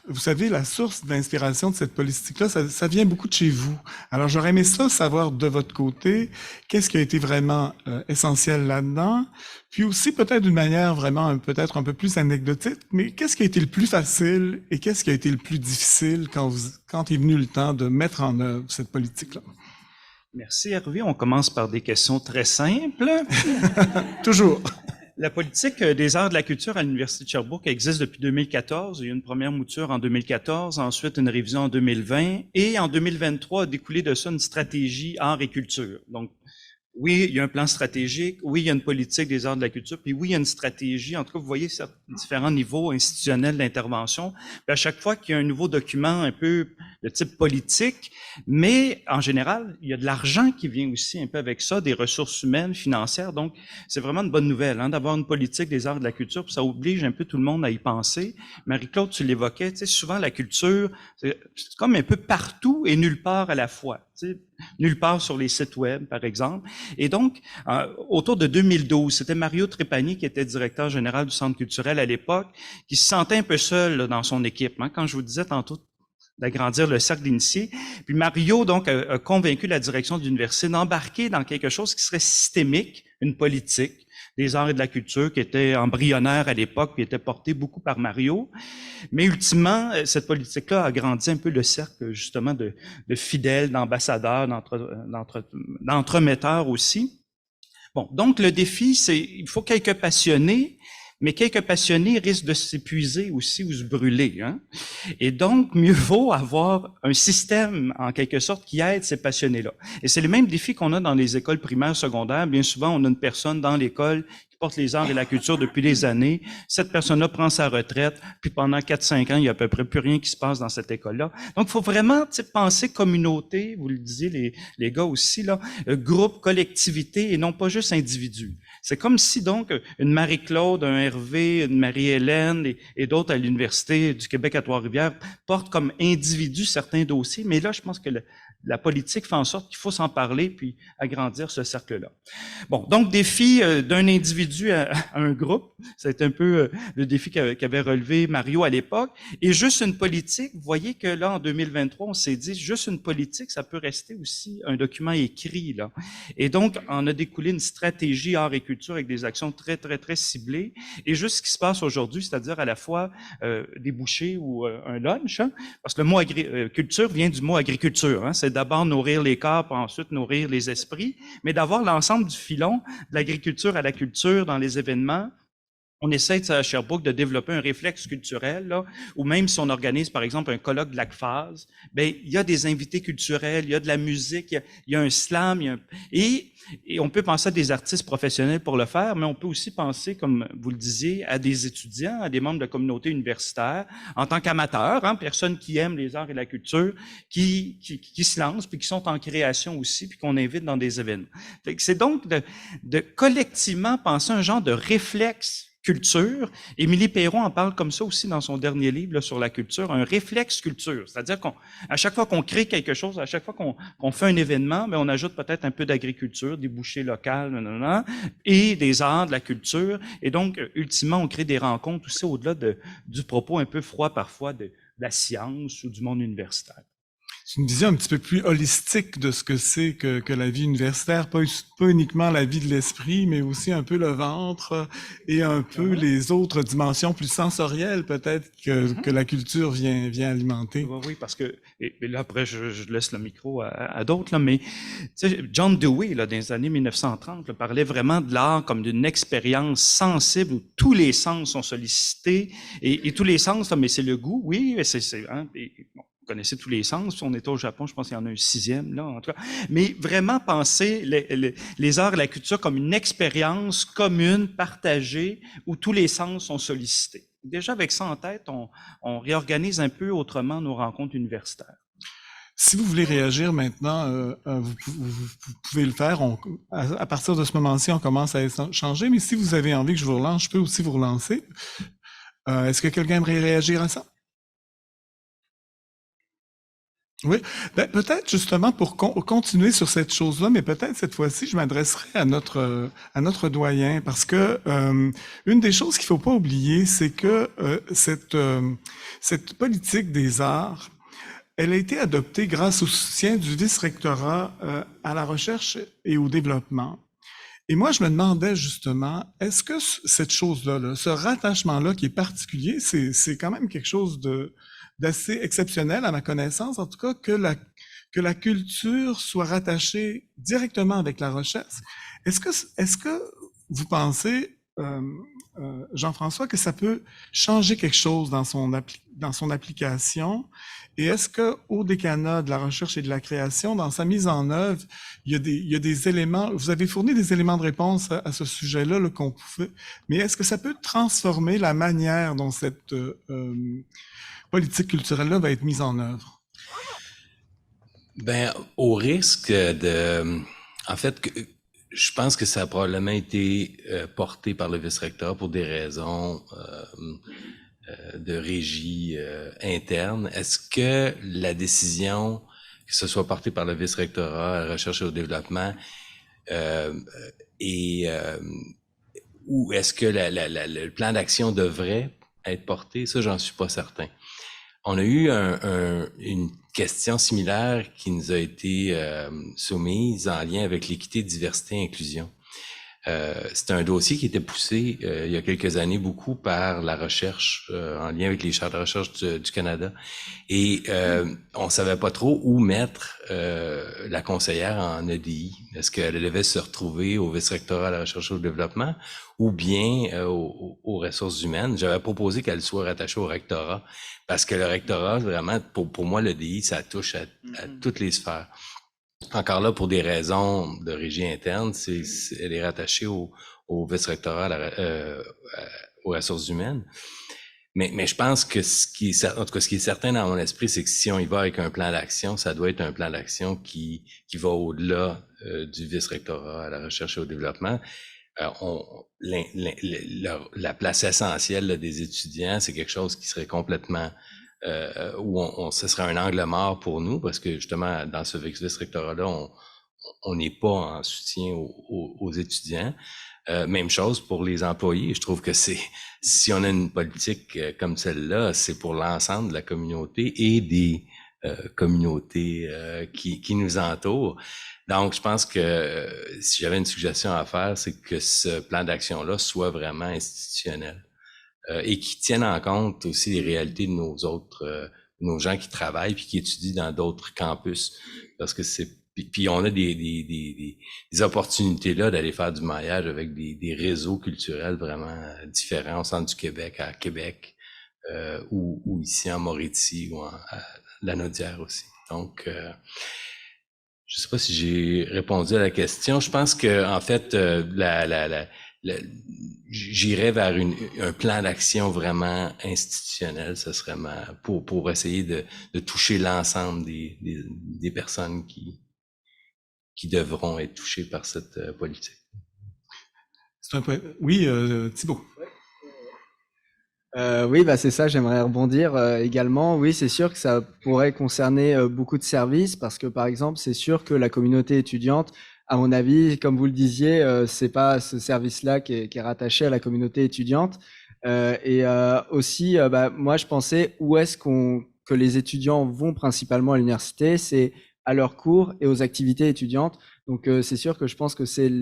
vous savez, la source d'inspiration de cette politique-là, ça vient beaucoup de chez vous. Alors, j'aurais aimé ça, savoir de votre côté, qu'est-ce qui a été vraiment essentiel là-dedans? Puis aussi, peut-être d'une manière vraiment, peut-être un peu plus anecdotique, mais qu'est-ce qui a été le plus facile et qu'est-ce qui a été le plus difficile quand est venu le temps de mettre en œuvre cette politique-là? Merci Hervé. On commence par des questions très simples. Toujours. La politique des arts de la culture à l'Université de Sherbrooke existe depuis 2014. Il y a eu une première mouture en 2014, ensuite une révision en 2020, et en 2023 a découlé de ça une stratégie art et culture. Donc, oui, il y a un plan stratégique, oui, il y a une politique des arts de la culture, puis oui, il y a une stratégie. En tout cas, vous voyez différents niveaux institutionnels d'intervention. Puis à chaque fois qu'il y a un nouveau document un peu de type politique, mais en général, il y a de l'argent qui vient aussi un peu avec ça, des ressources humaines, financières. Donc, c'est vraiment une bonne nouvelle d'avoir une politique des arts de la culture, puis ça oblige un peu tout le monde à y penser. Marie-Claude, tu l'évoquais, tu sais, souvent la culture, c'est comme un peu partout et nulle part à la fois. Tu sais, nulle part sur les sites web, par exemple. Et donc, autour de 2012, c'était Mario Trépanier qui était directeur général du Centre culturel à l'époque, qui se sentait un peu seul là, dans son équipe. Quand je vous disais tantôt d'agrandir le cercle d'initiés. Puis Mario, donc, a convaincu la direction de l'université d'embarquer dans quelque chose qui serait systémique, une politique des arts et de la culture qui était embryonnaire à l'époque, qui était portée beaucoup par Mario. Mais ultimement, cette politique-là a agrandi un peu le cercle, justement, de fidèles, d'ambassadeurs, d'entremetteurs aussi. Bon, donc le défi, c'est il faut quelques passionnés, mais quelques passionnés risquent de s'épuiser aussi ou se brûler. Et donc, mieux vaut avoir un système, en quelque sorte, qui aide ces passionnés-là. Et c'est le même défi qu'on a dans les écoles primaires, secondaires. Bien souvent, on a une personne dans l'école qui porte les arts et la culture depuis des années. Cette personne-là prend sa retraite, puis pendant 4-5 ans, il n'y a à peu près plus rien qui se passe dans cette école-là. Donc, il faut vraiment penser communauté, vous le disiez, les gars aussi, là, groupe, collectivité, et non pas juste individu. C'est comme si, donc, une Marie-Claude, un Hervé, une Marie-Hélène et d'autres à l'Université du Québec à Trois-Rivières portent comme individus certains dossiers. Mais là, je pense que la politique fait en sorte qu'il faut s'en parler puis agrandir ce cercle-là. Bon, donc défi d'un individu à un groupe, c'est un peu le défi qu'avait relevé Mario à l'époque. Et juste une politique, vous voyez que là, en 2023, on s'est dit, juste une politique, ça peut rester aussi un document écrit, là. Et donc, on a découlé une stratégie art et culture avec des actions très, très, très ciblées. Et juste ce qui se passe aujourd'hui, c'est-à-dire à la fois des bouchées ou un lunch, hein, parce que le mot culture vient du mot agriculture, hein, c'est d'abord nourrir les corps, puis ensuite nourrir les esprits, mais d'avoir l'ensemble du filon de l'agriculture à la culture dans les événements. On essaie à Sherbrooke de développer un réflexe culturel, là, ou même si on organise, par exemple, un colloque de l'ACFAS, ben il y a des invités culturels, il y a de la musique, il y a un slam, et on peut penser à des artistes professionnels pour le faire, mais on peut aussi penser, comme vous le disiez, à des étudiants, à des membres de la communauté universitaire, en tant qu'amateurs, hein, personnes qui aiment les arts et la culture, qui se lancent, puis qui sont en création aussi, puis qu'on invite dans des événements. C'est donc de collectivement penser un genre de réflexe culture. Émilie Perron en parle comme ça aussi dans son dernier livre là, sur la culture, un réflexe culture. C'est-à-dire qu'à chaque fois qu'on crée quelque chose, à chaque fois qu'on fait un événement, mais on ajoute peut-être un peu d'agriculture, des bouchées locales, et des arts, de la culture. Et donc, ultimement, on crée des rencontres aussi au-delà du propos un peu froid parfois de la science ou du monde universitaire. C'est une vision un petit peu plus holistique de ce que c'est que la vie universitaire, pas uniquement la vie de l'esprit, mais aussi un peu le ventre et un peu les autres dimensions plus sensorielles peut-être que la culture vient alimenter. Oui, parce que, et là après je laisse le micro à d'autres, là, mais John Dewey, là, dans les années 1930, là, parlait vraiment de l'art comme d'une expérience sensible où tous les sens sont sollicités, et tous les sens, là, mais c'est le goût, oui, bon. Vous connaissez tous les sens. On était au Japon, je pense qu'il y en a un 6e, là, en tout cas. Mais vraiment penser les arts et la culture comme une expérience commune, partagée, où tous les sens sont sollicités. Déjà, avec ça en tête, on réorganise un peu autrement nos rencontres universitaires. Si vous voulez réagir maintenant, vous pouvez le faire. À partir de ce moment-ci, on commence à échanger. Mais si vous avez envie que je vous relance, je peux aussi vous relancer. Est-ce que quelqu'un aimerait réagir à ça? Oui, peut-être justement pour continuer sur cette chose-là, mais peut-être cette fois-ci, je m'adresserai à notre doyen, parce que une des choses qu'il faut pas oublier, c'est que cette politique des arts, elle a été adoptée grâce au soutien du vice-rectorat à la recherche et au développement. Et moi, je me demandais justement, est-ce que cette chose-là, là, ce rattachement-là qui est particulier, c'est quand même quelque chose d'assez exceptionnel à ma connaissance, en tout cas, que la culture soit rattachée directement avec la recherche. Est-ce que vous pensez, Jean-François, que ça peut changer quelque chose dans son application? Et est-ce que au décanat de la recherche et de la création, dans sa mise en œuvre, il y a des éléments, vous avez fourni des éléments de réponse à ce sujet-là, là, qu'on pouvait, mais est-ce que ça peut transformer la manière dont cette politique culturelle-là va être mise en œuvre? Ben, au risque en fait, je pense que ça a probablement été porté par le vice-recteur pour des raisons de régie interne. Est-ce que la décision, que ce soit portée par le vice-rectorat à la recherche et au développement, ou est-ce que le plan d'action devrait être porté? Ça, j'en suis pas certain. On a eu une question similaire qui nous a été soumise en lien avec l'équité, diversité et inclusion. C'est un dossier qui était poussé il y a quelques années beaucoup par la recherche, en lien avec les chaires de recherche du Canada. Et on savait pas trop où mettre la conseillère en EDI. Est-ce qu'elle devait se retrouver au vice-rectorat à la recherche et au développement ou bien aux ressources humaines? J'avais proposé qu'elle soit rattachée au rectorat parce que le rectorat, vraiment, pour moi, l'EDI, ça touche à toutes les sphères. Encore là, pour des raisons de régie interne, elle est rattachée au vice-rectorat, aux ressources humaines. Mais je pense que ce qui est certain dans mon esprit, c'est que si on y va avec un plan d'action, ça doit être un plan d'action qui va au-delà du vice-rectorat à la recherche et au développement. La place essentielle là, des étudiants, c'est quelque chose qui serait complètement où ce serait un angle mort pour nous, parce que justement, dans ce vice-rectorat-là, on n'est pas en soutien aux étudiants. Même chose pour les employés. Je trouve que si on a une politique comme celle-là, c'est pour l'ensemble de la communauté et des communautés qui nous entourent. Donc, je pense que si j'avais une suggestion à faire, c'est que ce plan d'action-là soit vraiment institutionnel et qui tienne en compte aussi les réalités de nos gens qui travaillent puis qui étudient dans d'autres campus, parce que puis on a des opportunités là d'aller faire du maillage avec des réseaux culturels vraiment différents au centre du Québec, à Québec, ou ici en Mauricie ou à Lanaudière aussi. Donc, je sais pas si j'ai répondu à la question. Je pense que en fait, j'irais vers un plan d'action vraiment institutionnel. Ce serait pour essayer de toucher l'ensemble des personnes qui devront être touchées par cette politique. C'est un point. Oui, Thibault. Oui, c'est ça, j'aimerais rebondir également. Oui, c'est sûr que ça pourrait concerner beaucoup de services parce que, par exemple, c'est sûr que la communauté étudiante, à mon avis, comme vous le disiez, c'est pas ce service-là qui est rattaché à la communauté étudiante. Aussi, moi, je pensais où est-ce que les étudiants vont principalement à l'université, c'est à leurs cours et aux activités étudiantes. Donc, c'est sûr que je pense que c'est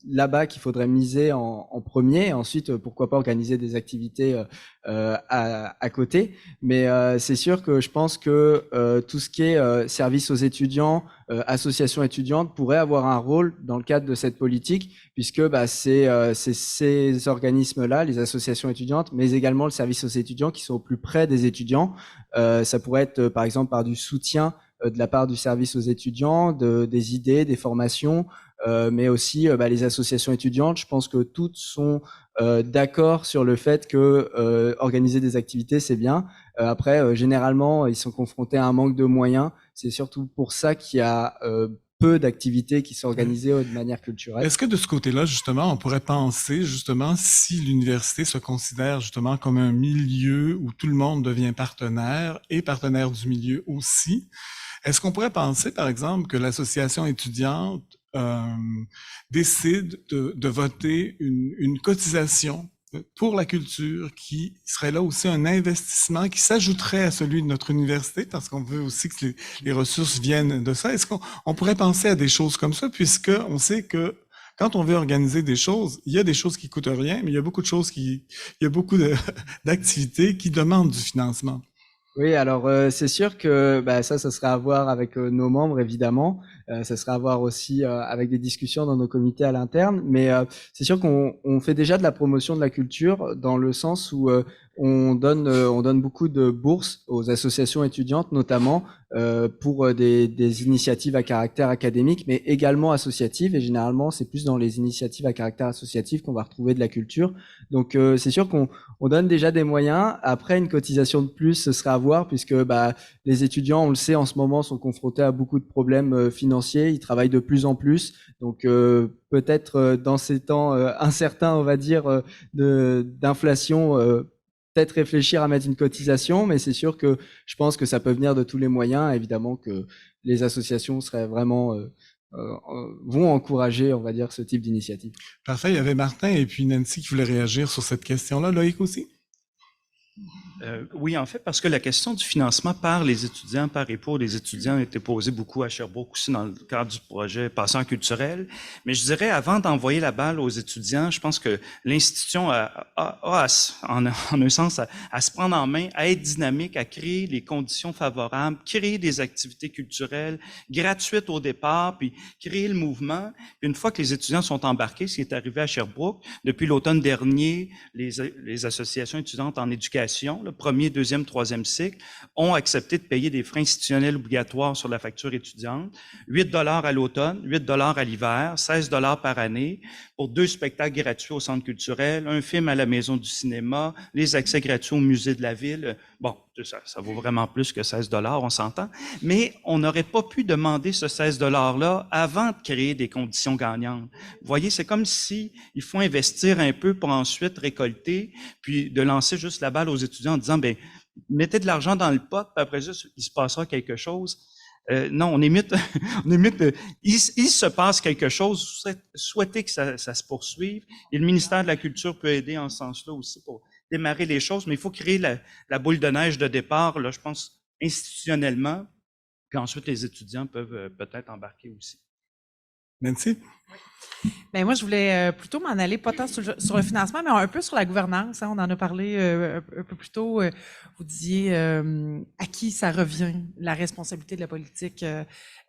là-bas qu'il faudrait miser en premier. Ensuite, pourquoi pas organiser des activités à côté. Mais c'est sûr que je pense que tout ce qui est service aux étudiants, associations étudiantes pourrait avoir un rôle dans le cadre de cette politique, puisque c'est ces organismes-là, les associations étudiantes, mais également le service aux étudiants qui sont au plus près des étudiants. Ça pourrait être, par exemple, par du soutien de la part du service aux étudiants, des idées, des formations, mais aussi les associations étudiantes. Je pense que toutes sont d'accord sur le fait que organiser des activités, c'est bien. Après, généralement, ils sont confrontés à un manque de moyens. C'est surtout pour ça qu'il y a peu d'activités qui sont organisées de manière culturelle. Est-ce que de ce côté-là, justement, on pourrait penser, justement, si l'université se considère justement comme un milieu où tout le monde devient partenaire et partenaire du milieu aussi, est-ce qu'on pourrait penser, par exemple, que l'association étudiante décide de voter une cotisation pour la culture qui serait là aussi un investissement qui s'ajouterait à celui de notre université, parce qu'on veut aussi que les ressources viennent de ça. Est-ce qu'on pourrait penser à des choses comme ça, puisque on sait que quand on veut organiser des choses, il y a des choses qui coûtent rien, mais il y a beaucoup de choses il y a beaucoup d'activités qui demandent du financement. Oui, alors c'est sûr que ça serait à voir avec nos membres, évidemment. Ça serait à voir aussi avec des discussions dans nos comités à l'interne. Mais c'est sûr qu'on fait déjà de la promotion de la culture dans le sens où on donne beaucoup de bourses aux associations étudiantes, notamment pour des initiatives à caractère académique, mais également associatives. Et généralement, c'est plus dans les initiatives à caractère associatif qu'on va retrouver de la culture. Donc, c'est sûr qu'on donne déjà des moyens. Après, une cotisation de plus, ce serait à voir, puisque les étudiants, on le sait, en ce moment, sont confrontés à beaucoup de problèmes financiers. Ils travaillent de plus en plus. Donc, peut-être dans ces temps incertains, on va dire, d'inflation, peut-être réfléchir à mettre une cotisation, mais c'est sûr que je pense que ça peut venir de tous les moyens. Évidemment que les associations seraient vraiment vont encourager, on va dire, ce type d'initiative. Parfait. Il y avait Martin et puis Nancy qui voulaient réagir sur cette question-là. Loïc aussi? Oui, en fait, parce que la question du financement par les étudiants, par et pour les étudiants, a été posée beaucoup à Sherbrooke aussi dans le cadre du projet Passant culturel. Mais je dirais, avant d'envoyer la balle aux étudiants, je pense que l'institution en un sens, à se prendre en main, à être dynamique, à créer les conditions favorables, créer des activités culturelles gratuites au départ, puis créer le mouvement. Puis une fois que les étudiants sont embarqués, ce qui est arrivé à Sherbrooke, depuis l'automne dernier, les associations étudiantes en éducation, le premier, deuxième, troisième cycle, ont accepté de payer des frais institutionnels obligatoires sur la facture étudiante, 8 $ à l'automne, 8 $ à l'hiver, 16 $ par année, pour 2 spectacles gratuits au centre culturel, un film à la Maison du cinéma, les accès gratuits au musée de la ville. Bon, ça vaut vraiment plus que 16 $, on s'entend, mais on n'aurait pas pu demander ce 16 $-là avant de créer des conditions gagnantes. Vous voyez, c'est comme si il faut investir un peu pour ensuite récolter, puis de lancer juste la balle aux étudiants en disant, mettez de l'argent dans le pot, puis après ça, il se passera quelque chose. Non, on émite, il se passe quelque chose, souhaitez que ça se poursuive. Et le ministère de la Culture peut aider en ce sens-là aussi pour démarrer les choses, mais il faut créer la boule de neige de départ, là, je pense, institutionnellement, puis ensuite les étudiants peuvent peut-être embarquer aussi. Nancy? Ben moi, je voulais plutôt m'en aller, pas tant sur le financement, mais un peu sur la gouvernance. Hein. On en a parlé un peu plus tôt. Vous disiez à qui ça revient, la responsabilité de la politique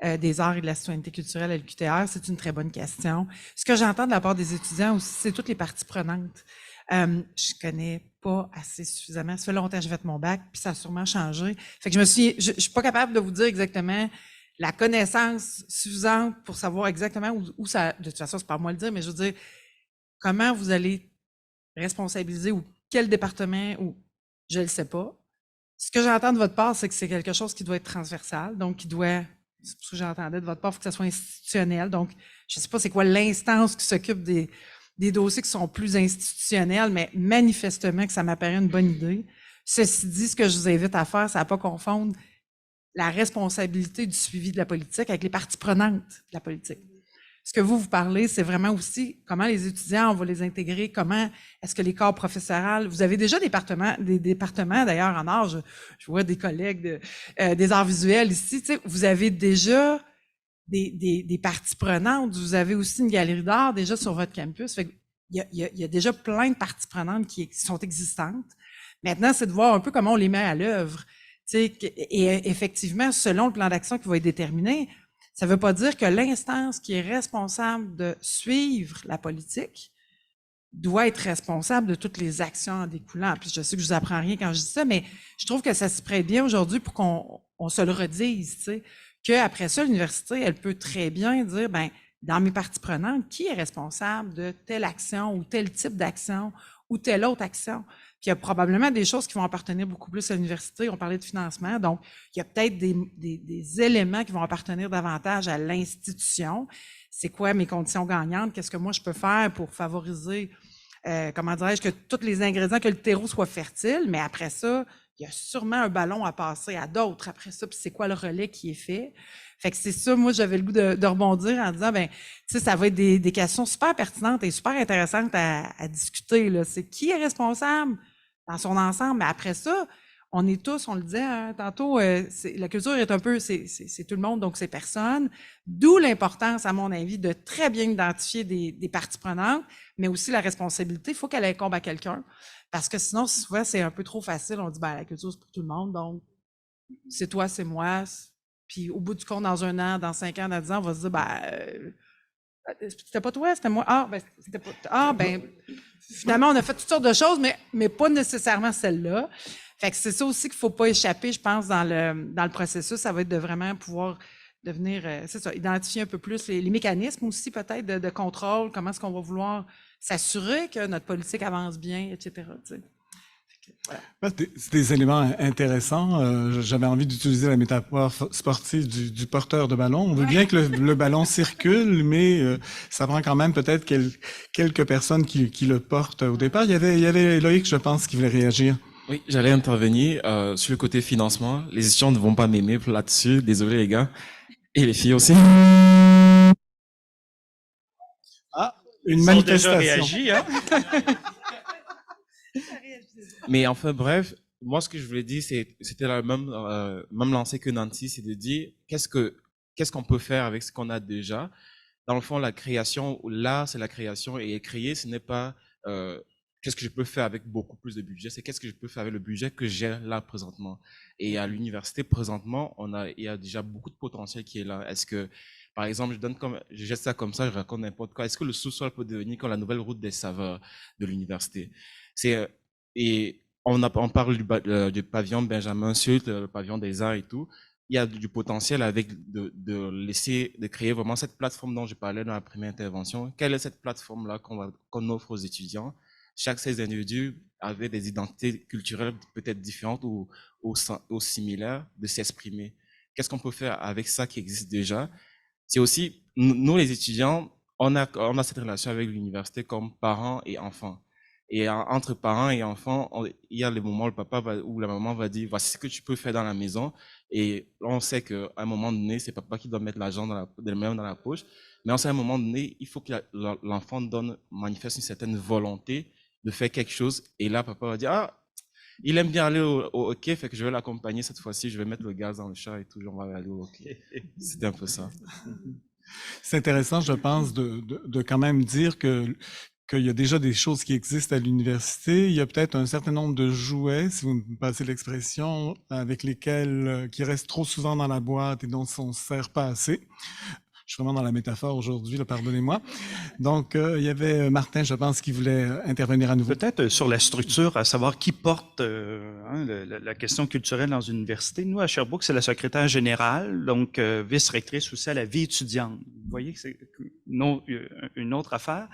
des arts et de la citoyenneté culturelle à l'UQTR. C'est une très bonne question. Ce que j'entends de la part des étudiants aussi, c'est toutes les parties prenantes. Je connais pas assez suffisamment. Ça fait longtemps que j'ai fait mon bac, puis ça a sûrement changé. Fait que je suis pas capable de vous dire exactement la connaissance suffisante pour savoir exactement où ça, de toute façon, c'est pas à moi de le dire, mais je veux dire, comment vous allez responsabiliser ou quel département, ou je le sais pas. Ce que j'entends de votre part, c'est que c'est quelque chose qui doit être transversal, donc qui doit, c'est ce que j'entendais de votre part, il faut que ça soit institutionnel. Donc, je sais pas c'est quoi l'instance qui s'occupe des dossiers qui sont plus institutionnels, mais manifestement que ça m'apparaît une bonne idée. Ceci dit, ce que je vous invite à faire, c'est à pas confondre la responsabilité du suivi de la politique avec les parties prenantes de la politique. Ce que vous parlez, c'est vraiment aussi comment les étudiants, on va les intégrer, comment est-ce que les corps professoraux, vous avez déjà des départements d'ailleurs en art, je vois des collègues des arts visuels ici, tu sais, vous avez déjà des parties prenantes, vous avez aussi une galerie d'art déjà sur votre campus, fait il y a déjà plein de parties prenantes qui sont existantes. Maintenant, c'est de voir un peu comment on les met à l'œuvre. Et effectivement, selon le plan d'action qui va être déterminé, ça ne veut pas dire que l'instance qui est responsable de suivre la politique doit être responsable de toutes les actions en découlant. Puis je sais que je vous apprends rien quand je dis ça, mais je trouve que ça se prête bien aujourd'hui pour qu'on se le redise, tu sais, qu'après ça, l'université, elle peut très bien dire, ben, dans mes parties prenantes, qui est responsable de telle action ou tel type d'action ou telle autre action? Puis il y a probablement des choses qui vont appartenir beaucoup plus à l'université. On parlait de financement, donc il y a peut-être des éléments qui vont appartenir davantage à l'institution. C'est quoi mes conditions gagnantes? Qu'est-ce que moi je peux faire pour favoriser, comment dirais-je, que tous les ingrédients, que le terreau soit fertile, mais après ça, il y a sûrement un ballon à passer à d'autres après ça, puis c'est quoi le relais qui est fait? Fait que c'est ça, moi, j'avais le goût de rebondir en disant, ben, tu sais, ça va être des questions super pertinentes et super intéressantes à discuter, là. C'est qui est responsable dans son ensemble, mais après ça, on est tous, on le disait hein, tantôt, la culture est un peu, c'est tout le monde, donc c'est personne. D'où l'importance, à mon avis, de très bien identifier des parties prenantes, mais aussi la responsabilité. Il faut qu'elle incombe à quelqu'un, parce que sinon, souvent, c'est un peu trop facile. On dit, ben, la culture, c'est pour tout le monde, donc c'est toi, c'est moi. Puis au bout du compte, dans 1 an, dans 5 ans, dans 10 ans, on va se dire, ben, c'était pas toi, c'était moi. Ah, ben, c'était pas. Ah, ben, finalement, on a fait toutes sortes de choses, mais pas nécessairement celle-là. Fait que c'est ça aussi qu'il faut pas échapper, je pense, dans le processus. Ça va être de vraiment pouvoir devenir, c'est ça, identifier un peu plus les mécanismes aussi, peut-être, de contrôle, comment est-ce qu'on va vouloir s'assurer que notre politique avance bien, etc. Tu sais. Voilà. C'est des éléments intéressants. J'avais envie d'utiliser la métaphore sportive du porteur de ballon. On veut bien que le ballon circule, mais ça prend quand même peut-être quelques personnes qui le portent au départ. Il y avait Loïc, je pense, qui voulait réagir. Oui, j'allais intervenir sur le côté financement. Les étudiants ne vont pas m'aimer là-dessus. Désolé les gars. Et les filles aussi. Ah, une manifestation. Ils ont déjà réagi, hein? Mais enfin, bref, moi, ce que je voulais dire, c'était la même lancée que Nancy, c'est de dire qu'est-ce qu'on peut faire avec ce qu'on a déjà. Dans le fond, la création, l'art, c'est la création, et créer, ce n'est pas qu'est-ce que je peux faire avec beaucoup plus de budget, c'est qu'est-ce que je peux faire avec le budget que j'ai là présentement. Et à l'université, présentement, il y a déjà beaucoup de potentiel qui est là. Est-ce que, par exemple, je jette ça comme ça, je raconte n'importe quoi. Est-ce que le sous-sol peut devenir comme la nouvelle route des saveurs de l'université? Et on parle du pavillon Benjamin Sult, le pavillon des arts et tout. Il y a du potentiel avec de créer vraiment cette plateforme dont je parlais dans la première intervention. Quelle est cette plateforme-là qu'on offre aux étudiants? Chaque ces individus avaient des identités culturelles peut-être différentes ou similaires de s'exprimer. Qu'est-ce qu'on peut faire avec ça qui existe déjà? C'est aussi, nous les étudiants, on a cette relation avec l'université comme parents et enfants. Et entre parents et enfants, il y a les moments où le papa ou la maman va dire, voici ce que tu peux faire dans la maison. Et on sait qu'à un moment donné, c'est papa qui doit mettre l'argent les mains dans la poche. Mais on sait à un moment donné, il faut que l'enfant manifeste une certaine volonté de faire quelque chose. Et là, papa va dire, ah, il aime bien aller au hockey, fait que je vais l'accompagner cette fois-ci, je vais mettre le gaz dans le chat et tout, on va aller au hockey. C'était un peu ça. C'est intéressant, je pense, de quand même dire qu'il y a déjà des choses qui existent à l'université. Il y a peut-être un certain nombre de jouets, si vous me passez l'expression, avec lesquels, qui restent trop souvent dans la boîte et dont on ne sert pas assez. Je suis vraiment dans la métaphore aujourd'hui, pardonnez-moi. Donc, il y avait Martin, je pense, qui voulait intervenir à nouveau. Peut-être sur la structure, à savoir qui porte la question culturelle dans une université. Nous, à Sherbrooke, c'est la secrétaire générale, donc vice-rectrice aussi à la vie étudiante. Vous voyez que c'est une autre affaire.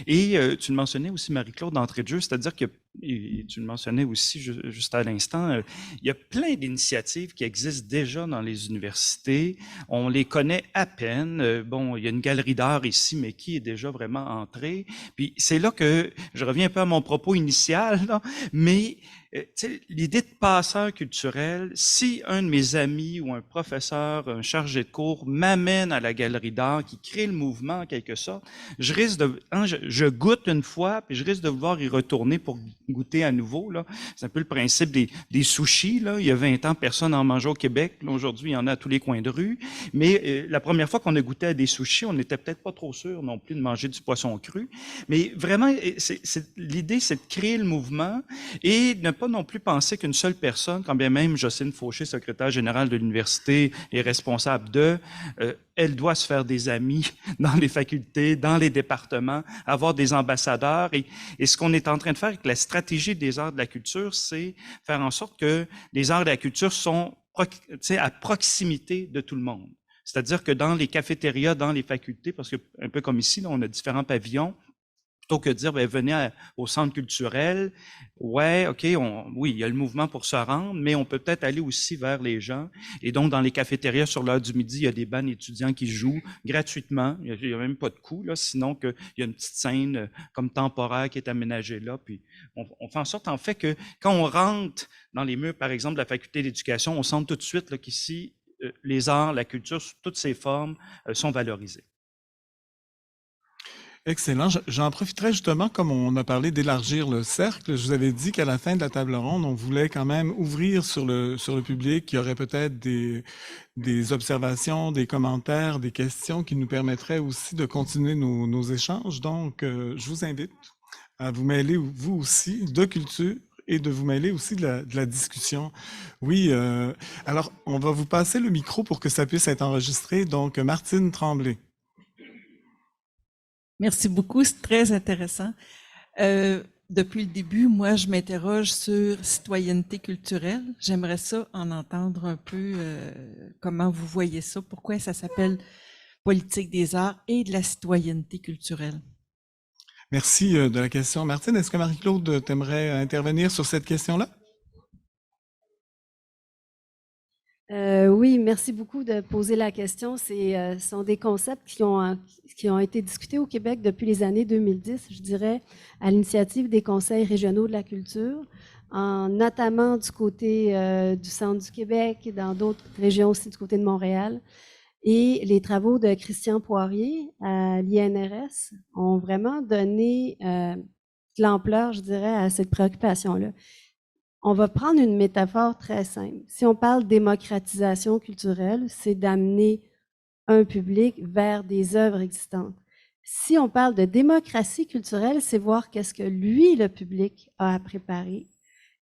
Et tu le mentionnais aussi, Marie-Claude, d'entrée de jeu, c'est-à-dire que, et tu le mentionnais aussi juste à l'instant, il y a plein d'initiatives qui existent déjà dans les universités. On les connaît à peine. Bon, il y a une galerie d'art ici, mais qui est déjà vraiment entrée. Puis c'est là que je reviens un peu à mon propos initial, là, mais l'idée de passeur culturel, si un de mes amis ou un professeur, un chargé de cours m'amène à la galerie d'art, qui crée le mouvement en quelque sorte, je risque de, je goûte une fois, puis je risque de vouloir y retourner pour goûter à nouveau. Là. C'est un peu le principe des sushis. Là. Il y a 20 ans, personne n'en mangeait au Québec. Aujourd'hui, il y en a à tous les coins de rue. Mais la première fois qu'on a goûté à des sushis, on n'était peut-être pas trop sûr non plus de manger du poisson cru. Mais vraiment, l'idée, c'est de créer le mouvement et ne pas non plus penser qu'une seule personne, quand bien même Jocelyne Fauché, secrétaire générale de l'université, est responsable de, elle doit se faire des amis dans les facultés, dans les départements, avoir des ambassadeurs. Et ce qu'on est en train de faire avec la stratégie des arts de la culture, c'est faire en sorte que les arts de la culture sont à proximité de tout le monde. C'est-à-dire que dans les cafétérias, dans les facultés, parce que un peu comme ici, là, on a différents pavillons, plutôt que de dire, ben, venez au centre culturel, ouais, OK, oui, il y a le mouvement pour se rendre, mais on peut peut-être aller aussi vers les gens. Et donc, dans les cafétérias, sur l'heure du midi, il y a des bandes étudiants qui jouent gratuitement. Il n'y a même pas de coût, là, sinon qu'il y a une petite scène comme temporaire qui est aménagée là. Puis, on fait en sorte, en fait, que quand on rentre dans les murs, par exemple, de la faculté d'éducation, on sent tout de suite là, qu'ici, les arts, la culture, sous toutes ses formes, sont valorisés. Excellent. J'en profiterai justement, comme on a parlé d'élargir le cercle. Je vous avais dit qu'à la fin de la table ronde, on voulait quand même ouvrir sur le public. Il y aurait peut-être des observations, des commentaires, des questions qui nous permettraient aussi de continuer nos échanges. Donc, je vous invite à vous mêler, vous aussi, de culture et de vous mêler aussi de la discussion. Oui, alors, on va vous passer le micro pour que ça puisse être enregistré. Donc, Martine Tremblay. Merci beaucoup, c'est très intéressant. Depuis le début, moi, je m'interroge sur citoyenneté culturelle. J'aimerais ça en entendre un peu comment vous voyez ça, pourquoi ça s'appelle politique des arts et de la citoyenneté culturelle. Merci de la question. Martine, est-ce que Marie-Claude t'aimerait intervenir sur cette question-là? Oui, merci beaucoup de poser la question. Ce sont des concepts qui ont été discutés au Québec depuis les années 2010, je dirais, à l'initiative des conseils régionaux de la culture, notamment du côté du centre du Québec, dans d'autres régions aussi du côté de Montréal. Et les travaux de Christian Poirier à l'INRS ont vraiment donné de l'ampleur, je dirais, à cette préoccupation-là. On va prendre une métaphore très simple. Si on parle démocratisation culturelle, c'est d'amener un public vers des œuvres existantes. Si on parle de démocratie culturelle, c'est voir qu'est-ce que lui, le public, a à préparer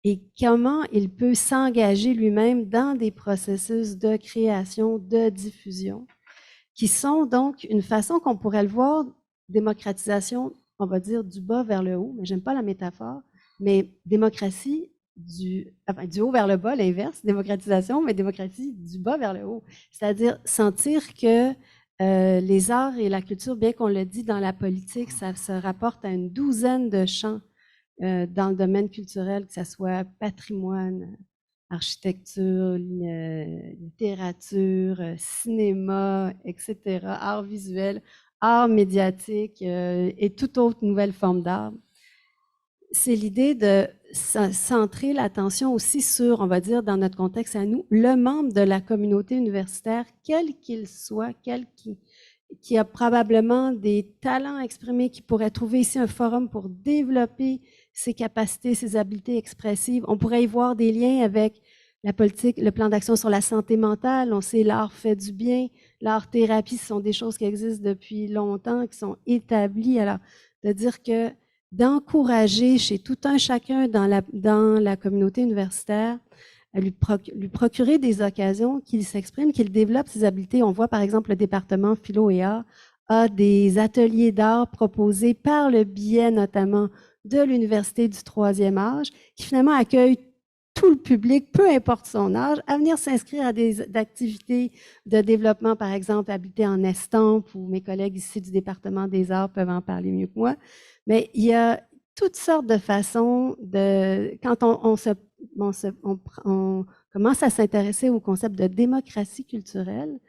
et comment il peut s'engager lui-même dans des processus de création, de diffusion, qui sont donc une façon qu'on pourrait le voir, démocratisation, on va dire du bas vers le haut, mais j'aime pas la métaphore, mais démocratie du haut vers le bas, l'inverse, démocratisation, mais démocratie du bas vers le haut. C'est-à-dire sentir que les arts et la culture, bien qu'on le dit dans la politique, ça se rapporte à une douzaine de champs dans le domaine culturel, que ce soit patrimoine, architecture, littérature, cinéma, etc., art visuel, art médiatique et toute autre nouvelle forme d'art. c'est l'idée de centrer l'attention aussi sur, on va dire, dans notre contexte à nous, le membre de la communauté universitaire, quel qu'il soit, qui a probablement des talents exprimés, qui pourrait trouver ici un forum pour développer ses capacités, ses habiletés expressives. On pourrait y voir des liens avec la politique, le plan d'action sur la santé mentale. On sait l'art fait du bien, l'art-thérapie, ce sont des choses qui existent depuis longtemps, qui sont établies. Alors, de dire que d'encourager chez tout un chacun dans la communauté universitaire, à lui procurer des occasions qu'il s'exprime, qu'il développe ses habiletés. On voit par exemple le département philo et art a des ateliers d'art proposés par le biais notamment de l'Université du troisième âge, qui finalement accueille tout le public, peu importe son âge, à venir s'inscrire à des activités de développement, par exemple, habileté en estampe, où mes collègues ici du département des arts peuvent en parler mieux que moi. Mais il y a toutes sortes de façons de, quand on commence à s'intéresser au concept de démocratie culturelle,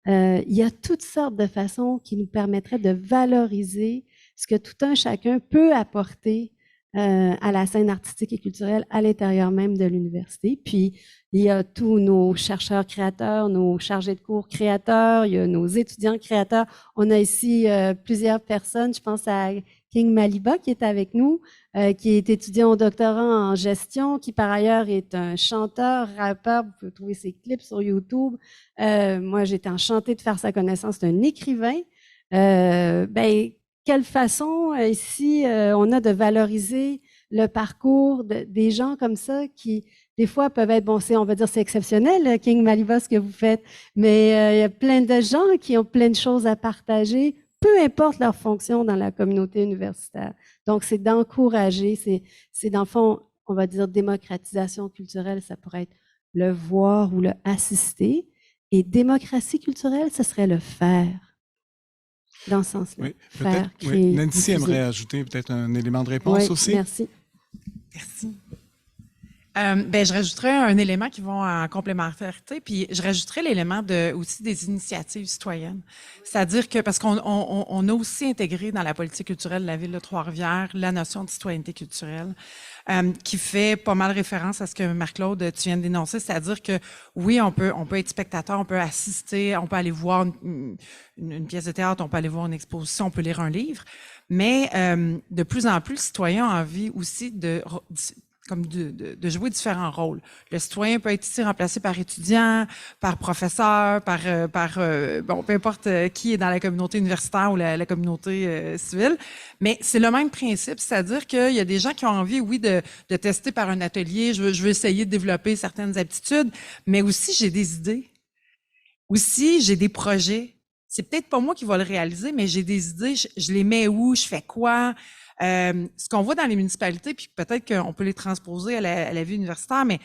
il y a toutes sortes de façons qui nous permettraient de valoriser ce que tout un chacun peut apporter à la scène artistique et culturelle à l'intérieur même de l'université. Puis, il y a tous nos chercheurs créateurs, nos chargés de cours créateurs, il y a nos étudiants créateurs. On a ici plusieurs personnes, je pense à King Maliba qui est avec nous, qui est étudiant au doctorat en gestion, qui par ailleurs est un chanteur, rappeur, vous pouvez trouver ses clips sur YouTube. Moi, j'étais enchantée de faire sa connaissance, c'est un écrivain. Quelle façon ici on a de valoriser le parcours des gens comme ça qui, des fois, peuvent être, bon, on va dire c'est exceptionnel, King Maliba, ce que vous faites, mais il y a plein de gens qui ont plein de choses à partager, peu importe leur fonction dans la communauté universitaire. Donc, c'est d'encourager, c'est dans le fond, on va dire démocratisation culturelle, ça pourrait être le voir ou le assister, et démocratie culturelle, ce serait le faire. Dans ce sens-là. Oui, peut-être. Oui. Nancy aimerait ajouter peut-être un élément de réponse aussi. Merci. Merci. Je rajouterais un élément qui va en complémentarité, puis je rajouterais l'élément aussi des initiatives citoyennes. C'est-à-dire que, parce qu'on a aussi intégré dans la politique culturelle de la ville de Trois-Rivières la notion de citoyenneté culturelle, qui fait pas mal référence à ce que Marc-Claude, tu viens de dénoncer, c'est-à-dire que oui, on peut être spectateur, on peut assister, on peut aller voir une pièce de théâtre, on peut aller voir une exposition, on peut lire un livre, mais de plus en plus, le citoyen a envie aussi de jouer différents rôles. Le citoyen peut être ici remplacé par étudiant, par professeur, peu importe qui est dans la communauté universitaire ou la communauté civile, mais c'est le même principe, c'est-à-dire qu'il y a des gens qui ont envie, oui, de tester par un atelier, je veux essayer de développer certaines aptitudes, mais aussi j'ai des idées, aussi j'ai des projets. C'est peut-être pas moi qui va le réaliser, mais j'ai des idées, je les mets où, je fais quoi? Ce qu'on voit dans les municipalités, puis peut-être qu'on peut les transposer à la vie universitaire, mais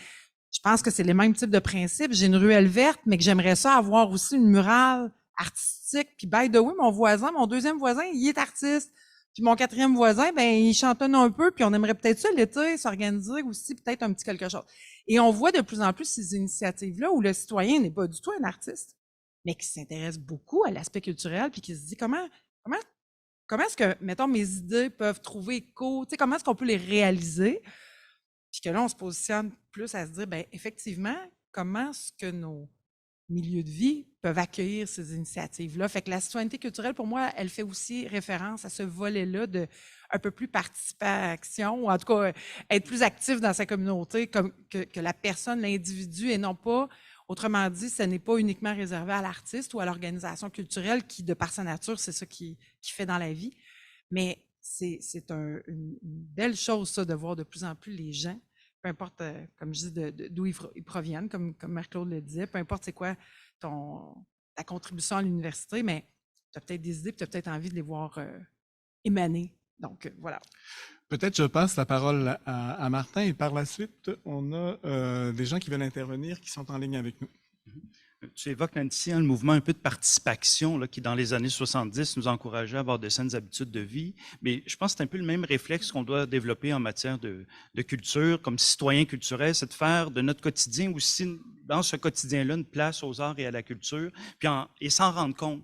je pense que c'est les mêmes types de principes. J'ai une ruelle verte, mais que j'aimerais ça avoir aussi une murale artistique. Puis by the way, mon deuxième voisin, il est artiste. Puis mon quatrième voisin, il chantonne un peu, puis on aimerait peut-être ça l'été, s'organiser aussi, peut-être un petit quelque chose. Et on voit de plus en plus ces initiatives-là où le citoyen n'est pas du tout un artiste, mais qui s'intéresse beaucoup à l'aspect culturel, puis qui se dit comment est-ce que, mettons, mes idées peuvent trouver écho? Tu sais, comment est-ce qu'on peut les réaliser? Puis que là, on se positionne plus à se dire, effectivement, comment est-ce que nos milieux de vie peuvent accueillir ces initiatives-là? Fait que la citoyenneté culturelle, pour moi, elle fait aussi référence à ce volet-là de un peu plus participation, ou en tout cas, être plus actif dans sa communauté que la personne, l'individu, et non pas... Autrement dit, ce n'est pas uniquement réservé à l'artiste ou à l'organisation culturelle qui, de par sa nature, c'est ça qui fait dans la vie. Mais c'est une belle chose, ça, de voir de plus en plus les gens, peu importe, comme je dis, d'où ils proviennent, comme Marc-Claude le disait, peu importe c'est quoi ta contribution à l'université, mais tu as peut-être des idées, tu as peut-être envie de les voir émaner. Donc, voilà. Peut-être je passe la parole à Martin et par la suite, on a des gens qui veulent intervenir, qui sont en ligne avec nous. Tu évoques, Nancy, le mouvement un peu de participation là, qui, dans les années 70, nous encourageait à avoir de saines habitudes de vie. Mais je pense que c'est un peu le même réflexe qu'on doit développer en matière de culture, comme citoyen culturel, c'est de faire de notre quotidien aussi dans ce quotidien-là une place aux arts et à la culture, et s'en rendre compte.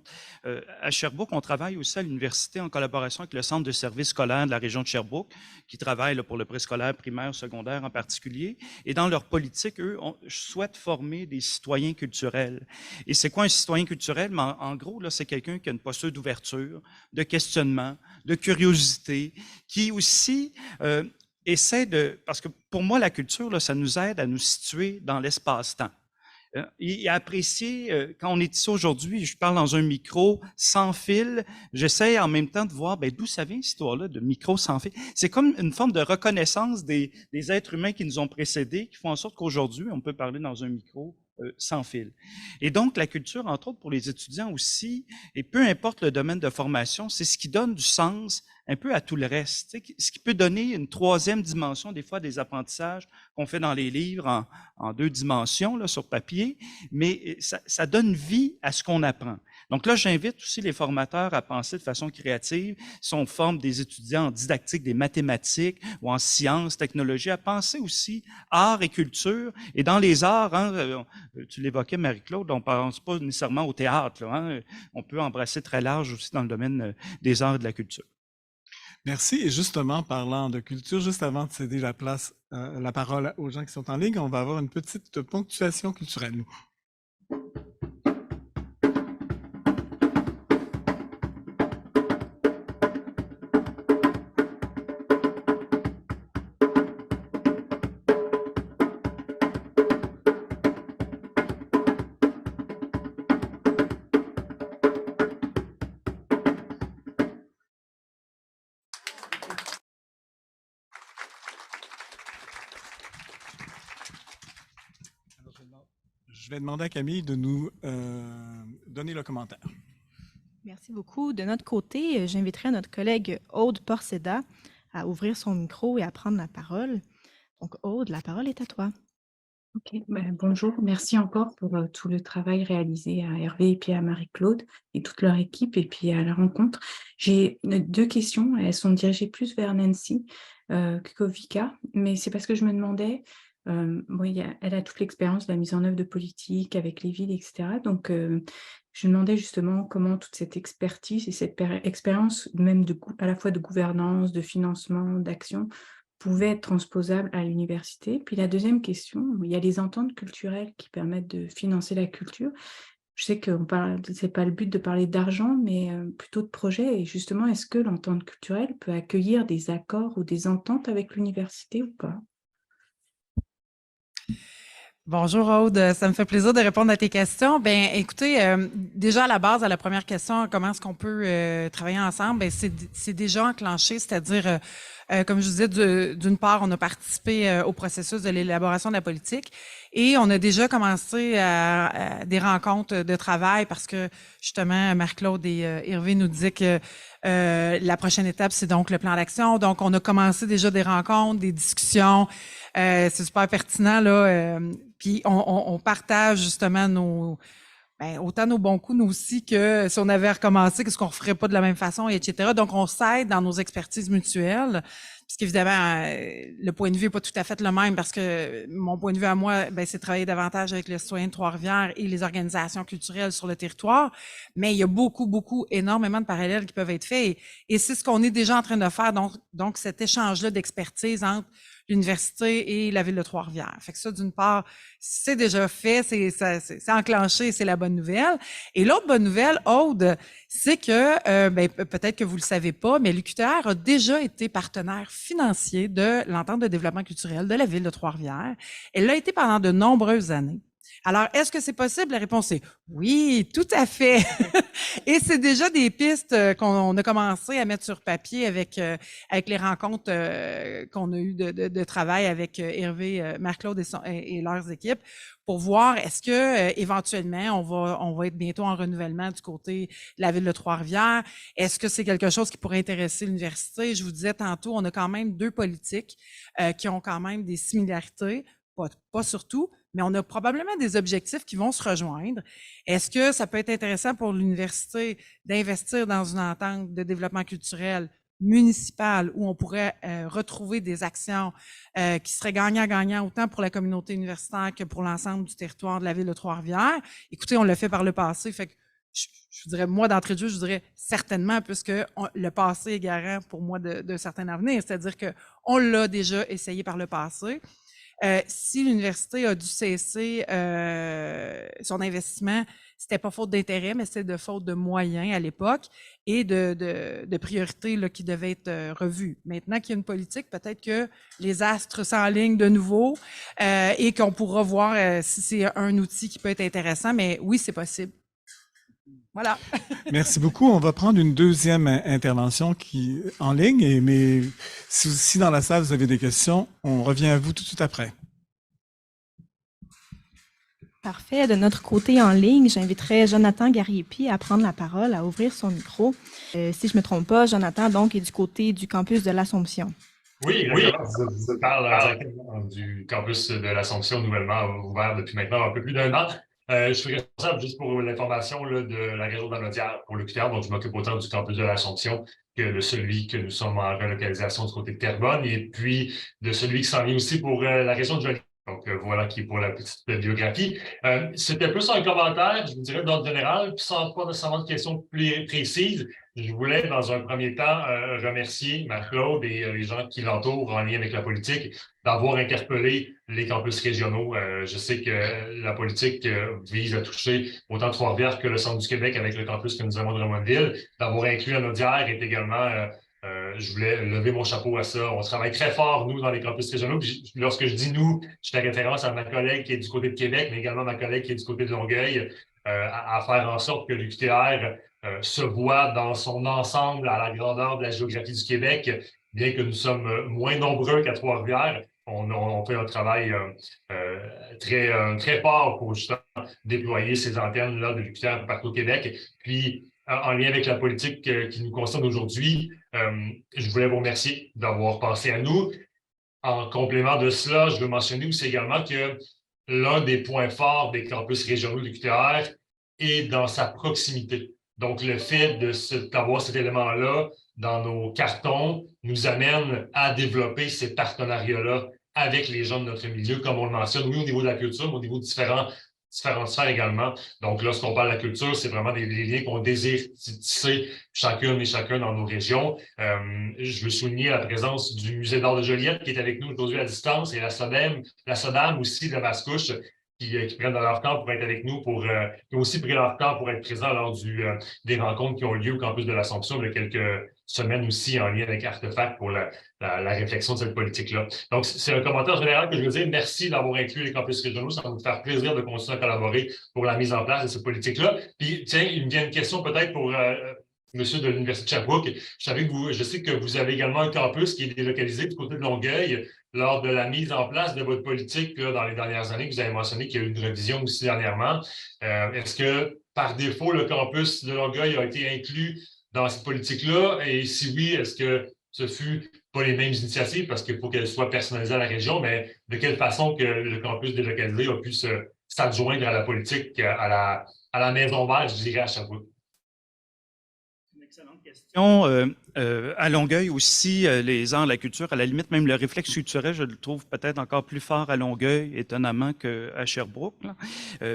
À Sherbrooke, on travaille aussi à l'université en collaboration avec le Centre de services scolaires de la région de Sherbrooke, qui travaille là, pour le préscolaire, primaire, secondaire en particulier. Et dans leur politique, eux, souhaitent former des citoyens culturels. Et c'est quoi un citoyen culturel? Mais en gros, là, c'est quelqu'un qui a une posture d'ouverture, de questionnement, de curiosité, qui aussi essaie de... Parce que pour moi, la culture, là, ça nous aide à nous situer dans l'espace-temps. Et apprécier, quand on est ici aujourd'hui, je parle dans un micro sans fil, j'essaie en même temps de voir d'où ça vient cette histoire-là de micro sans fil. C'est comme une forme de reconnaissance des êtres humains qui nous ont précédés, qui font en sorte qu'aujourd'hui, on peut parler dans un micro sans fil. Et donc, la culture, entre autres pour les étudiants aussi, et peu importe le domaine de formation, c'est ce qui donne du sens un peu à tout le reste, ce qui peut donner une troisième dimension, des fois, des apprentissages qu'on fait dans les livres en 2 dimensions, là, sur papier, mais ça donne vie à ce qu'on apprend. Donc là, j'invite aussi les formateurs à penser de façon créative, si on forme des étudiants en didactique, des mathématiques ou en sciences, technologies, à penser aussi art et culture. Et dans les arts, tu l'évoquais, Marie-Claude, on ne pense pas nécessairement au théâtre, là, on peut embrasser très large aussi dans le domaine des arts et de la culture. Merci. Et justement, parlant de culture, juste avant de céder la parole aux gens qui sont en ligne, on va avoir une petite ponctuation culturelle. Je vais demander à Camille de nous donner le commentaire. Merci beaucoup. De notre côté, j'inviterai notre collègue Aude Porceda à ouvrir son micro et à prendre la parole. Donc, Aude, la parole est à toi. Ok, bonjour, merci encore pour tout le travail réalisé à Hervé et puis à Marie-Claude et toute leur équipe et puis à la rencontre. J'ai 2 questions, elles sont dirigées plus vers Nancy que Vika, mais c'est parce que je me demandais, elle a toute l'expérience de la mise en œuvre de politique avec les villes, etc. Donc, je me demandais justement comment toute cette expertise et cette expérience, même à la fois de gouvernance, de financement, d'action, pouvait être transposable à l'université. Puis la deuxième question, il y a les ententes culturelles qui permettent de financer la culture. Je sais que c'est pas le but de parler d'argent, mais plutôt de projet. Et justement, est-ce que l'entente culturelle peut accueillir des accords ou des ententes avec l'université ou pas? Bonjour Aude, ça me fait plaisir de répondre à tes questions. Ben, écoutez, déjà à la base, à la première question, comment est-ce qu'on peut travailler ensemble? Ben, c'est déjà enclenché, c'est-à-dire, comme je vous disais, d'une part, on a participé au processus de l'élaboration de la politique et on a déjà commencé à des rencontres de travail parce que justement, Marie-Claude et Hervé nous disaient que la prochaine étape, c'est donc le plan d'action. Donc, on a commencé déjà des rencontres, des discussions. C'est super pertinent, là. Puis on partage justement autant nos bons coups, nous aussi, que si on avait recommencé, qu'est-ce qu'on referait pas de la même façon, etc. Donc, on s'aide dans nos expertises mutuelles. Puisqu'évidemment, le point de vue n'est pas tout à fait le même parce que mon point de vue à moi, c'est de travailler davantage avec les citoyens de Trois-Rivières et les organisations culturelles sur le territoire. Mais il y a énormément de parallèles qui peuvent être faits. Et c'est ce qu'on est déjà en train de faire. Donc cet échange-là d'expertise entre l'université et la ville de Trois-Rivières. Fait que ça, d'une part, c'est déjà fait, c'est enclenché, c'est la bonne nouvelle. Et l'autre bonne nouvelle, Aude, c'est que, peut-être que vous le savez pas, mais l'UQTR a déjà été partenaire financier de l'entente de développement culturel de la ville de Trois-Rivières. Elle l'a été pendant de nombreuses années. Alors, est-ce que c'est possible? La réponse est oui, tout à fait. Et c'est déjà des pistes qu'on a commencé à mettre sur papier avec les rencontres qu'on a eues de travail avec Hervé, Marc-Claude et leurs équipes pour voir est-ce que éventuellement on va être bientôt en renouvellement du côté de la ville de Trois-Rivières. Est-ce que c'est quelque chose qui pourrait intéresser l'université? Je vous disais tantôt, on a quand même 2 politiques qui ont quand même des similarités, pas surtout, mais on a probablement des objectifs qui vont se rejoindre. Est-ce que ça peut être intéressant pour l'université d'investir dans une entente de développement culturel? municipal où on pourrait retrouver des actions qui seraient gagnant-gagnant autant pour la communauté universitaire que pour l'ensemble du territoire de la ville de Trois-Rivières. Écoutez, on l'a fait par le passé, fait que je dirais, moi, d'entrée de jeu, je dirais certainement, puisque le passé est garant pour moi de certains avenirs, c'est-à-dire qu'on l'a déjà essayé par le passé. Si l'université a dû cesser son investissement, c'était pas faute d'intérêt, mais c'était de faute de moyens à l'époque et de priorités là, qui devaient être revues. Maintenant qu'il y a une politique, peut-être que les astres s'enlignent de nouveau et qu'on pourra voir si c'est un outil qui peut être intéressant, mais oui, c'est possible. Voilà. Merci beaucoup. On va prendre une deuxième intervention en ligne, mais si dans la salle vous avez des questions, on revient à vous tout de suite après. Parfait. De notre côté en ligne, j'inviterai Jonathan Gariepi à prendre la parole, à ouvrir son micro. Si je ne me trompe pas, Jonathan, donc, est du côté du campus de l'Assomption. Oui, je parle du campus de l'Assomption, nouvellement ouvert depuis maintenant un peu plus d'1 an. Je suis responsable, juste pour l'information, de la région de la Naudière pour l'UQTR, donc je m'occupe autant du campus de l'Assomption que de celui que nous sommes en relocalisation du côté de Terrebonne, et puis de celui qui s'en vient aussi pour la région de Joliette. Donc, voilà qui est pour la petite biographie. C'était plus un commentaire, je vous dirais, d'ordre général, puis sans pas nécessairement de questions plus précises. Je voulais, dans un premier temps, remercier Marc-Claude et les gens qui l'entourent en lien avec la politique d'avoir interpellé les campus régionaux. Je sais que la politique vise à toucher autant Trois-Rivières que le centre du Québec avec le campus que nous avons de Drummondville. D'avoir inclus la Naudière est également... je voulais lever mon chapeau à ça. On travaille très fort, nous, dans les campus régionaux. Puis lorsque je dis nous, je fais référence à ma collègue qui est du côté de Québec, mais également ma collègue qui est du côté de Longueuil, à faire en sorte que l'UQTR se voit dans son ensemble à la grandeur de la géographie du Québec, bien que nous sommes moins nombreux qu'à Trois-Rivières. On fait un travail très fort pour justement déployer ces antennes-là de l'UQTR partout au Québec. Puis, en lien avec la politique qui nous concerne aujourd'hui, je voulais vous remercier d'avoir pensé à nous. En complément de cela, je veux mentionner aussi également que l'un des points forts des campus régionaux de l'UQTR est dans sa proximité. Donc, le fait d'avoir cet élément-là dans nos cartons nous amène à développer ces partenariats-là avec les gens de notre milieu, comme on le mentionne, oui, au niveau de la culture, mais au niveau de différentes sphères également. Donc, lorsqu'on parle de la culture, c'est vraiment des liens qu'on désire tisser chacune et chacun dans nos régions. Je veux souligner la présence du Musée d'art de Joliette qui est avec nous aujourd'hui à distance et la SODAM aussi de Mascouche qui prennent dans leur temps pour être avec nous, qui ont aussi pris leur temps pour être présents lors des rencontres qui ont lieu au campus de l'Assomption il y a quelques semaines aussi en lien avec Artefact pour la réflexion de cette politique-là. Donc, c'est un commentaire général que je veux dire. Merci d'avoir inclus les campus régionaux. Ça va nous faire plaisir de continuer à collaborer pour la mise en place de cette politique-là. Puis, tiens, il me vient une question peut-être pour monsieur de l'Université de Sherbrooke. Je sais que vous avez également un campus qui est délocalisé du côté de Longueuil. Lors de la mise en place de votre politique là, dans les dernières années, vous avez mentionné qu'il y a eu une révision aussi dernièrement. Est-ce que, par défaut, le campus de Longueuil a été inclus dans cette politique-là? Et si oui, est-ce que ce fut pas les mêmes initiatives parce qu'il faut qu'elles soient personnalisées à la région, mais de quelle façon que le campus délocalisé a pu s'adjoindre à la politique, à la maison mère, je dirais, à Sherbrooke? Excellente question. À Longueuil aussi, les arts, la culture, à la limite, même le réflexe culturel, je le trouve peut-être encore plus fort à Longueuil, étonnamment qu'à Sherbrooke, là.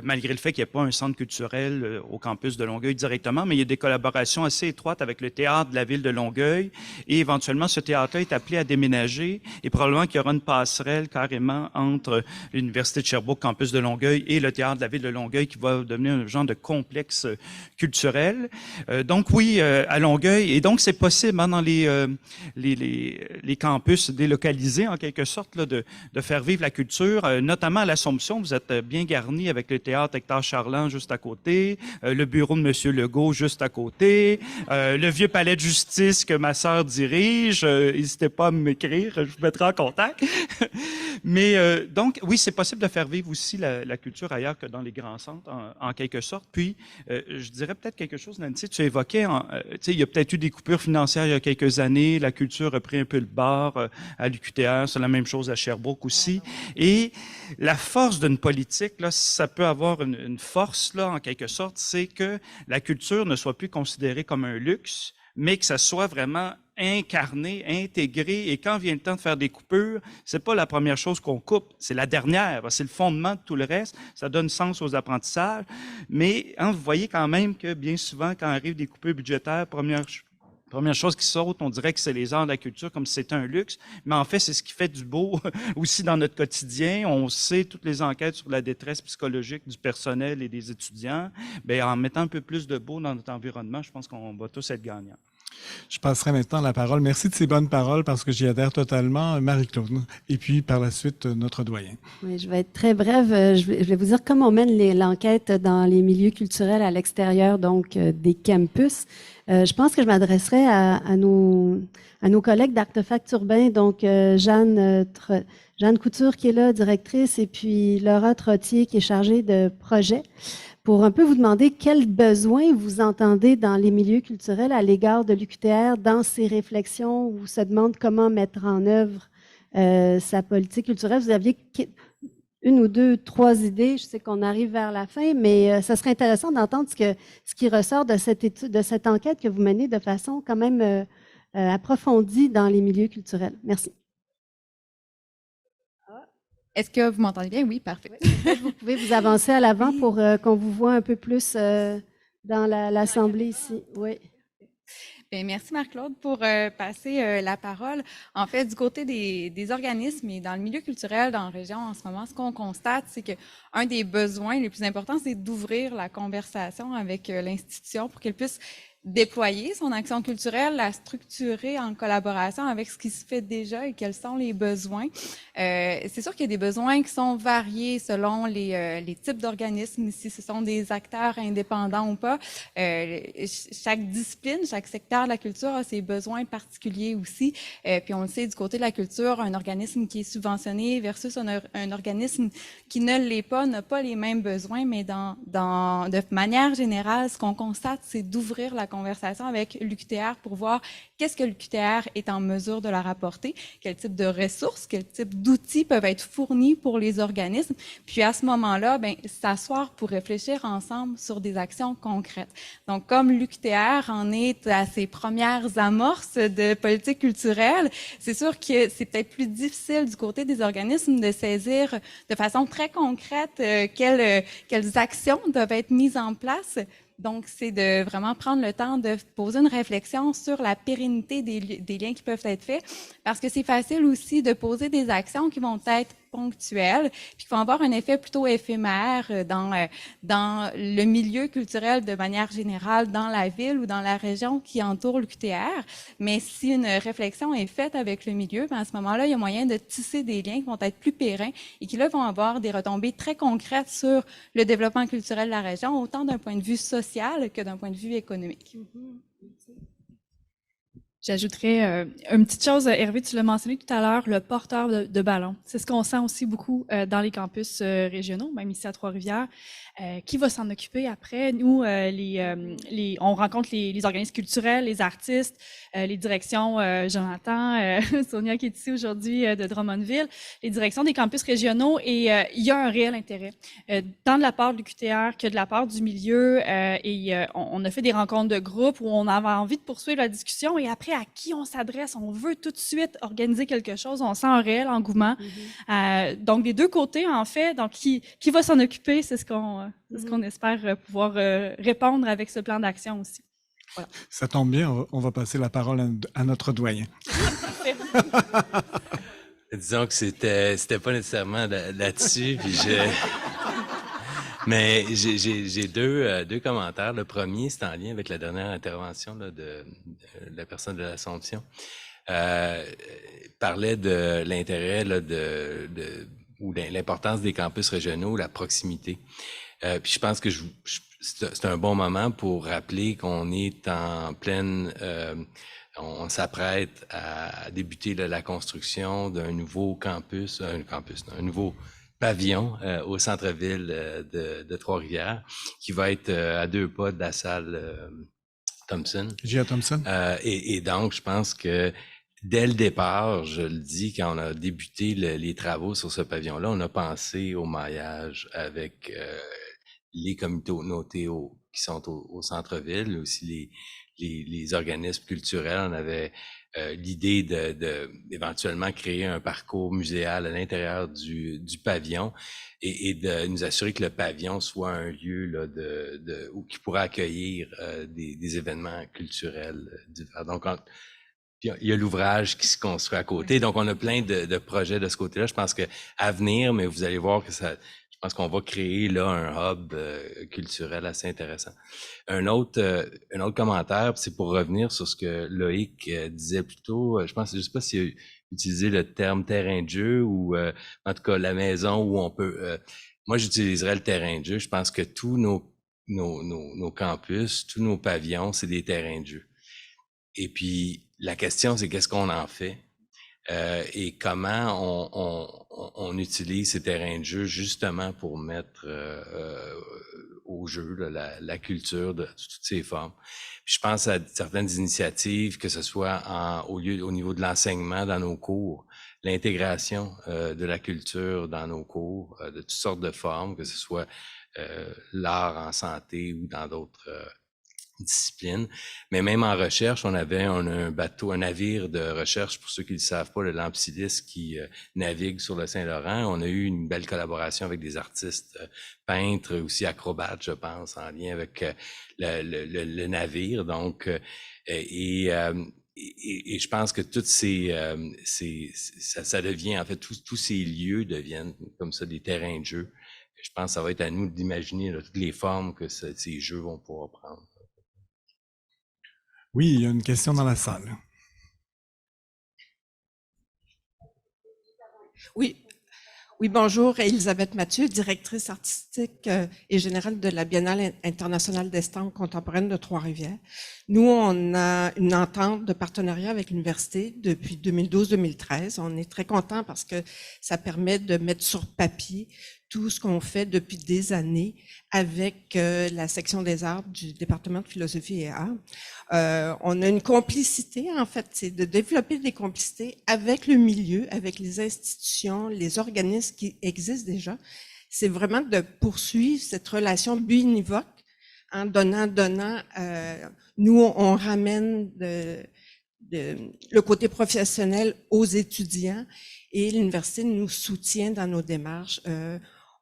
Malgré le fait qu'il n'y ait pas un centre culturel au campus de Longueuil directement, mais il y a des collaborations assez étroites avec le théâtre de la ville de Longueuil et éventuellement, ce théâtre-là est appelé à déménager et probablement qu'il y aura une passerelle carrément entre l'Université de Sherbrooke, campus de Longueuil et le théâtre de la ville de Longueuil qui va devenir un genre de complexe culturel. Donc oui, à Longueuil, et donc c'est possible dans les campus délocalisés, en quelque sorte, là, de faire vivre la culture, notamment à l'Assomption. Vous êtes bien garni avec le théâtre Hector Charland juste à côté, le bureau de M. Legault juste à côté, le vieux palais de justice que ma sœur dirige. N'hésitez pas à m'écrire, je vous mettrai en contact. Mais donc, oui, c'est possible de faire vivre aussi la culture ailleurs que dans les grands centres, en quelque sorte. Puis, je dirais peut-être quelque chose, Nancy, tu évoquais, il y a peut-être eu des coupures financières il y a quelques années, la culture a pris un peu le bord à l'UQTR, c'est la même chose à Sherbrooke aussi. Et la force d'une politique, là, ça peut avoir une force, là, en quelque sorte, c'est que la culture ne soit plus considérée comme un luxe, mais que ça soit vraiment incarné, intégré, et quand vient le temps de faire des coupures, c'est pas la première chose qu'on coupe, c'est la dernière, c'est le fondement de tout le reste, ça donne sens aux apprentissages, mais vous voyez quand même que bien souvent, quand arrivent des coupures budgétaires, première chose qui saute, on dirait que c'est les arts de la culture comme si c'était un luxe, mais en fait, c'est ce qui fait du beau aussi dans notre quotidien. On sait toutes les enquêtes sur la détresse psychologique du personnel et des étudiants. Bien, en mettant un peu plus de beau dans notre environnement, je pense qu'on va tous être gagnants. Je passerai maintenant la parole. Merci de ces bonnes paroles parce que j'y adhère totalement, Marie-Claude. Et puis, par la suite, notre doyen. Oui, je vais être très brève. Je vais vous dire comment on mène l'enquête dans les milieux culturels à l'extérieur, donc des campus. Je pense que je m'adresserai à nos collègues d'Artefacts urbains, donc Jeanne Couture qui est là, directrice, et puis Laura Trottier qui est chargée de projet, pour un peu vous demander quels besoins vous entendez dans les milieux culturels à l'égard de l'UQTR dans ces réflexions où on se demande comment mettre en œuvre sa politique culturelle. Vous aviez une ou deux, trois idées. Je sais qu'on arrive vers la fin, mais ça serait intéressant d'entendre ce qui ressort de cette étude, de cette enquête que vous menez de façon quand même approfondie dans les milieux culturels. Merci. Est-ce que vous m'entendez bien? Oui, parfait. Vous pouvez vous avancer à l'avant pour qu'on vous voit un peu plus dans l'Assemblée ici. Oui. Bien, merci Marc-Claude pour passer la parole. En fait, du côté des organismes et dans le milieu culturel dans la région en ce moment, ce qu'on constate, c'est qu'un des besoins les plus importants, c'est d'ouvrir la conversation avec l'institution pour qu'elle puisse déployer son action culturelle, la structurer en collaboration avec ce qui se fait déjà et quels sont les besoins. C'est sûr qu'il y a des besoins qui sont variés selon les types d'organismes, si ce sont des acteurs indépendants ou pas. Chaque discipline, chaque secteur de la culture a ses besoins particuliers aussi. Puis on le sait, du côté de la culture, un organisme qui est subventionné versus un organisme qui ne l'est pas, n'a pas les mêmes besoins, mais de manière générale, ce qu'on constate, c'est d'ouvrir la conversation avec l'UQTR pour voir qu'est-ce que l'UQTR est en mesure de leur apporter, quel type de ressources, quel type d'outils peuvent être fournis pour les organismes. Puis à ce moment-là, s'asseoir pour réfléchir ensemble sur des actions concrètes. Donc, comme l'UQTR en est à ses premières amorces de politique culturelle, c'est sûr que c'est peut-être plus difficile du côté des organismes de saisir de façon très concrète quelles actions doivent être mises en place. Donc, c'est de vraiment prendre le temps de poser une réflexion sur la pérennité des liens qui peuvent être faits, parce que c'est facile aussi de poser des actions qui vont être ponctuelles, puis qui vont avoir un effet plutôt éphémère dans le milieu culturel de manière générale, dans la ville ou dans la région qui entoure l'UQTR. Mais si une réflexion est faite avec le milieu, à ce moment-là, il y a moyen de tisser des liens qui vont être plus pérennes et qui, là, vont avoir des retombées très concrètes sur le développement culturel de la région, autant d'un point de vue social que d'un point de vue économique. J'ajouterais une petite chose, Hervé, tu l'as mentionné tout à l'heure, le porteur de ballon. C'est ce qu'on sent aussi beaucoup dans les campus régionaux, même ici à Trois-Rivières. Qui va s'en occuper après? Nous, on rencontre les organismes culturels, les artistes, les directions, Jonathan, Sonia qui est ici aujourd'hui de Drummondville, les directions des campus régionaux, et il y a un réel intérêt, tant de la part de l'UQTR que de la part du milieu, et on a fait des rencontres de groupe où on avait envie de poursuivre la discussion, et après, à qui on s'adresse? On veut tout de suite organiser quelque chose, on sent un réel engouement. Donc, des deux côtés, en fait, donc qui va s'en occuper, c'est ce qu'on espère pouvoir répondre avec ce plan d'action aussi. Voilà. Ça tombe bien, on va passer la parole à notre doyen. Disons que c'était pas nécessairement là-dessus, puis mais j'ai deux commentaires. Le premier, c'est en lien avec la dernière intervention là, de la personne de l'Assomption. Parlait de l'intérêt là, ou l'importance des campus régionaux, la proximité. Puis je pense que c'est un bon moment pour rappeler qu'on est en pleine... on s'apprête à débuter la construction d'un nouveau un nouveau pavillon au centre-ville de Trois-Rivières, qui va être à 2 pas de la salle Thompson. J.A. Thompson. Et donc, je pense que dès le départ, je le dis, quand on a débuté les travaux sur ce pavillon-là, on a pensé au maillage avec les communautés qui sont au centre-ville, mais aussi les organismes culturels. On avait l'idée d'éventuellement créer un parcours muséal à l'intérieur du pavillon et de nous assurer que le pavillon soit un lieu là, où qui pourra accueillir des événements culturels divers. Donc, il y a l'ouvrage qui se construit à côté. Donc, on a plein de projets de ce côté-là. Je pense qu'à venir, mais vous allez voir que ça... Je pense qu'on va créer là un hub culturel assez intéressant. Un autre commentaire, c'est pour revenir sur ce que Loïc disait plus tôt. Je sais pas s'il a utilisé le terme terrain de jeu ou en tout cas la maison où on peut. Moi, j'utiliserais le terrain de jeu. Je pense que tous nos campus, tous nos pavillons, c'est des terrains de jeu. Et puis la question, c'est qu'est-ce qu'on en fait? Et comment on utilise ces terrains de jeu justement pour mettre au jeu là, la culture de toutes ses formes. Puis je pense à certaines initiatives, que ce soit au niveau de l'enseignement dans nos cours, l'intégration de la culture dans nos cours, de toutes sortes de formes, que ce soit l'art en santé ou dans d'autres discipline, mais même en recherche, on a un navire de recherche, pour ceux qui ne le savent pas, le Lampsilis, qui navigue sur le Saint-Laurent. On a eu une belle collaboration avec des artistes peintres, aussi acrobates, je pense, en lien avec le navire. Donc, et je pense que toutes ça devient, en fait, tous ces lieux deviennent comme ça des terrains de jeu. Je pense que ça va être à nous d'imaginer toutes les formes que ces jeux vont pouvoir prendre. Oui, il y a une question dans la salle. Oui, bonjour, Elisabeth Mathieu, directrice artistique et générale de la Biennale internationale d'estampes contemporaines de Trois-Rivières. Nous, on a une entente de partenariat avec l'université depuis 2012-2013. On est très contents parce que ça permet de mettre sur papier tout ce qu'on fait depuis des années avec la section des arts du département de philosophie et arts. On a une complicité, en fait, c'est de développer des complicités avec le milieu, avec les institutions, les organismes qui existent déjà. C'est vraiment de poursuivre cette relation biunivoque en donnant. Nous, on ramène le côté professionnel aux étudiants et l'université nous soutient dans nos démarches.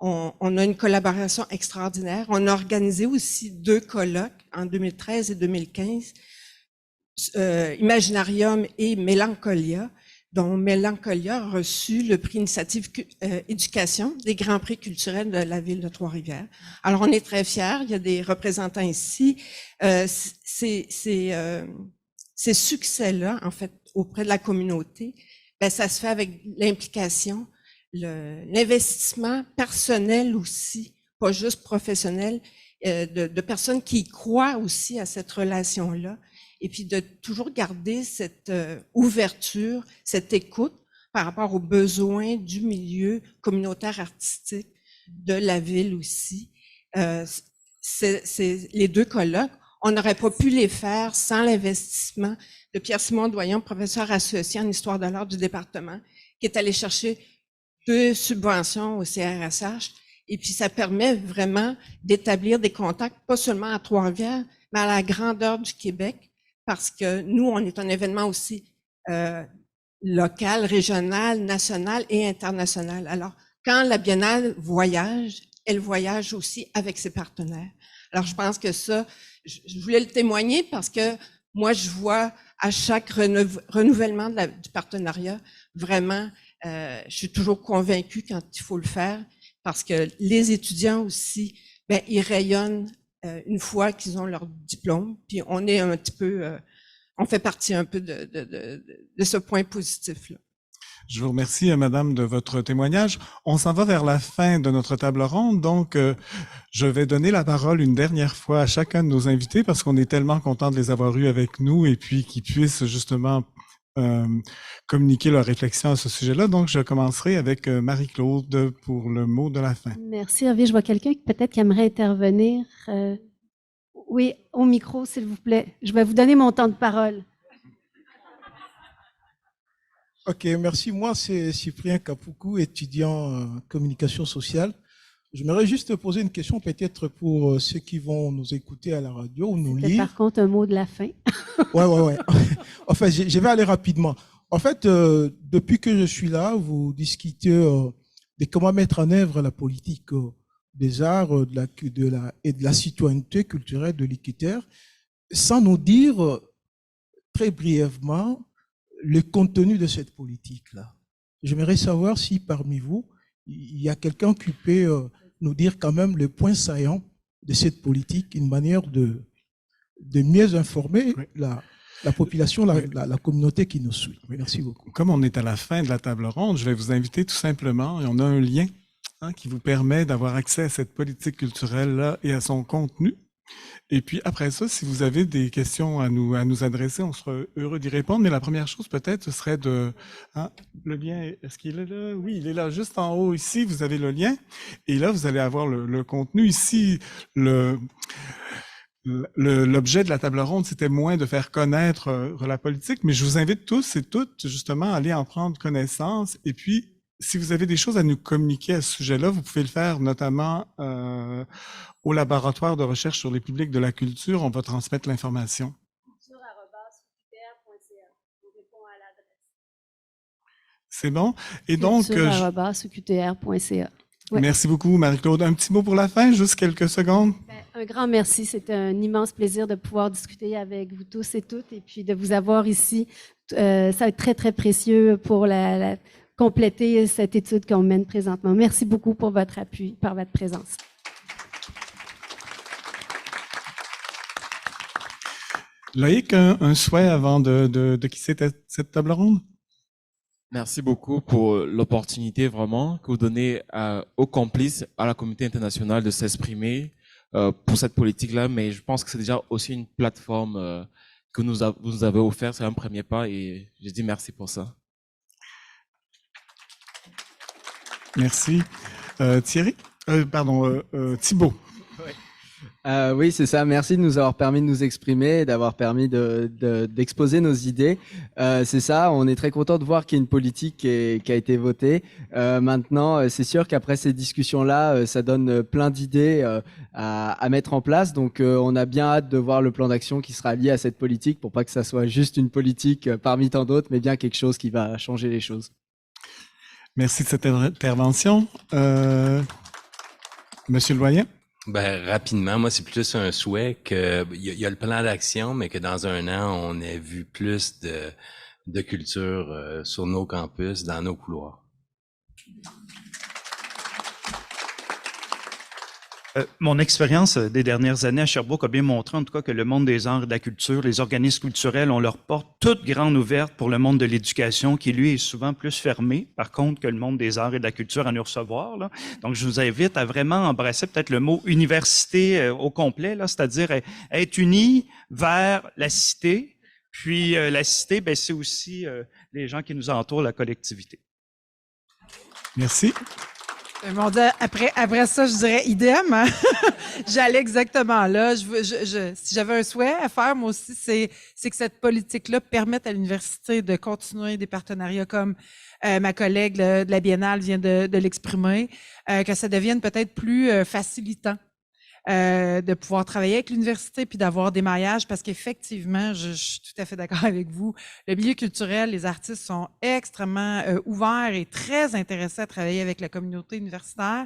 On a une collaboration extraordinaire. On a organisé aussi 2 colloques en 2013 et 2015, Imaginarium et Mélancolia, dont Mélancolia a reçu le prix Initiative Éducation des Grands Prix culturels de la ville de Trois-Rivières. Alors, on est très fiers. Il y a des représentants ici. Ces succès-là, en fait, auprès de la communauté, ça se fait avec l'implication, l'investissement personnel aussi, pas juste professionnel, de personnes qui croient aussi à cette relation-là, et puis de toujours garder cette ouverture, cette écoute par rapport aux besoins du milieu communautaire artistique de la ville aussi. Les 2 colloques, on n'aurait pas pu les faire sans l'investissement de Pierre-Simon Doyon, professeur associé en histoire de l'art du département, qui est allé chercher 2 subventions au CRSH, et puis ça permet vraiment d'établir des contacts, pas seulement à Trois-Rivières, mais à la grandeur du Québec, parce que nous, on est un événement aussi local, régional, national et international. Alors, quand la Biennale voyage, elle voyage aussi avec ses partenaires. Alors, je pense que ça, je voulais le témoigner parce que moi, je vois à chaque renouvellement du partenariat, vraiment, je suis toujours convaincue quand il faut le faire, parce que les étudiants aussi, ils rayonnent une fois qu'ils ont leur diplôme, puis on est un petit peu, on fait partie un peu de ce point positif-là. Je vous remercie, Madame, de votre témoignage. On s'en va vers la fin de notre table ronde, donc je vais donner la parole une dernière fois à chacun de nos invités parce qu'on est tellement content de les avoir eus avec nous et puis qu'ils puissent justement communiquer leurs réflexions à ce sujet-là. Donc, je commencerai avec Marie-Claude pour le mot de la fin. Merci, Hervé. Je vois quelqu'un peut-être qui aimerait intervenir. Oui, au micro, s'il vous plaît. Je vais vous donner mon temps de parole. Ok, merci. Moi, c'est Cyprien Kapoukou, étudiant en communication sociale. J'aimerais juste poser une question peut-être pour ceux qui vont nous écouter à la radio ou nous C'était lire. par contre un mot de la fin. Ouais. Enfin, je vais aller rapidement. En fait, depuis que je suis là, vous discutez de comment mettre en œuvre la politique des arts et de la citoyenneté culturelle de l'IQTR, sans nous dire très brièvement le contenu de cette politique-là. J'aimerais savoir si parmi vous, il y a quelqu'un qui peut nous dire quand même le point saillant de cette politique, une manière de mieux informer la population, la communauté qui nous suit. Merci beaucoup. Comme on est à la fin de la table ronde, je vais vous inviter tout simplement, et on a un lien qui vous permet d'avoir accès à cette politique culturelle-là et à son contenu. Et puis après ça, si vous avez des questions à nous adresser, on sera heureux d'y répondre. Mais la première chose peut-être, ce serait le lien, est-ce qu'il est là? Oui, il est là, juste en haut ici, vous avez le lien. Et là, vous allez avoir le contenu. Ici, l'objet de la table ronde, c'était moins de faire connaître la politique, mais je vous invite tous et toutes justement à aller en prendre connaissance. Et puis, si vous avez des choses à nous communiquer à ce sujet-là, vous pouvez le faire notamment au laboratoire de recherche sur les publics de la culture. On va transmettre l'information. C'est bon? Et donc, culture@uqtr.ca. Ouais. Merci beaucoup, Marie-Claude. Un petit mot pour la fin, juste quelques secondes. Un grand merci. C'était un immense plaisir de pouvoir discuter avec vous tous et toutes et puis de vous avoir ici. Ça va être très, très précieux pour compléter cette étude qu'on mène présentement. Merci beaucoup pour votre appui, par votre présence. Loïc, un souhait avant de quitter cette table ronde? Merci beaucoup pour l'opportunité vraiment que vous donnez aux complices, à la communauté internationale de s'exprimer pour cette politique-là, mais je pense que c'est déjà aussi une plateforme que vous nous avez offert, c'est un premier pas et je dis merci pour ça. Merci. Thierry? Thibaut. Oui, c'est ça. Merci de nous avoir permis de nous exprimer et d'avoir permis d'exposer nos idées. C'est ça. On est très content de voir qu'il y a une politique qui a été votée. Maintenant, c'est sûr qu'après ces discussions-là, ça donne plein d'idées à mettre en place. Donc, on a bien hâte de voir le plan d'action qui sera lié à cette politique pour pas que ça soit juste une politique parmi tant d'autres, mais bien quelque chose qui va changer les choses. Merci de cette intervention. Monsieur le doyen? Ben, rapidement, moi, c'est plus un souhait qu'il y a le plan d'action, mais que dans un an, on ait vu plus de culture sur nos campus, dans nos couloirs. Mon expérience des dernières années à Sherbrooke a bien montré, en tout cas, que le monde des arts et de la culture, les organismes culturels, ont leur porte toute grande ouverte pour le monde de l'éducation, qui, lui, est souvent plus fermé, par contre, que le monde des arts et de la culture à nous recevoir, là. Donc, je vous invite à vraiment embrasser peut-être le mot université au complet, là, c'est-à-dire être unis vers la cité. Puis, la cité, ben, c'est aussi les gens qui nous entourent, la collectivité. Merci. Mon Dieu, après ça, je dirais idem. Hein? J'allais exactement là. Si j'avais un souhait à faire, moi aussi, c'est que cette politique-là permette à l'université de continuer des partenariats comme ma collègue de la Biennale vient de l'exprimer, que ça devienne peut-être plus facilitant. De pouvoir travailler avec l'université puis d'avoir des mariages parce qu'effectivement, je suis tout à fait d'accord avec vous. Le milieu culturel, les artistes sont extrêmement ouverts et très intéressés à travailler avec la communauté universitaire.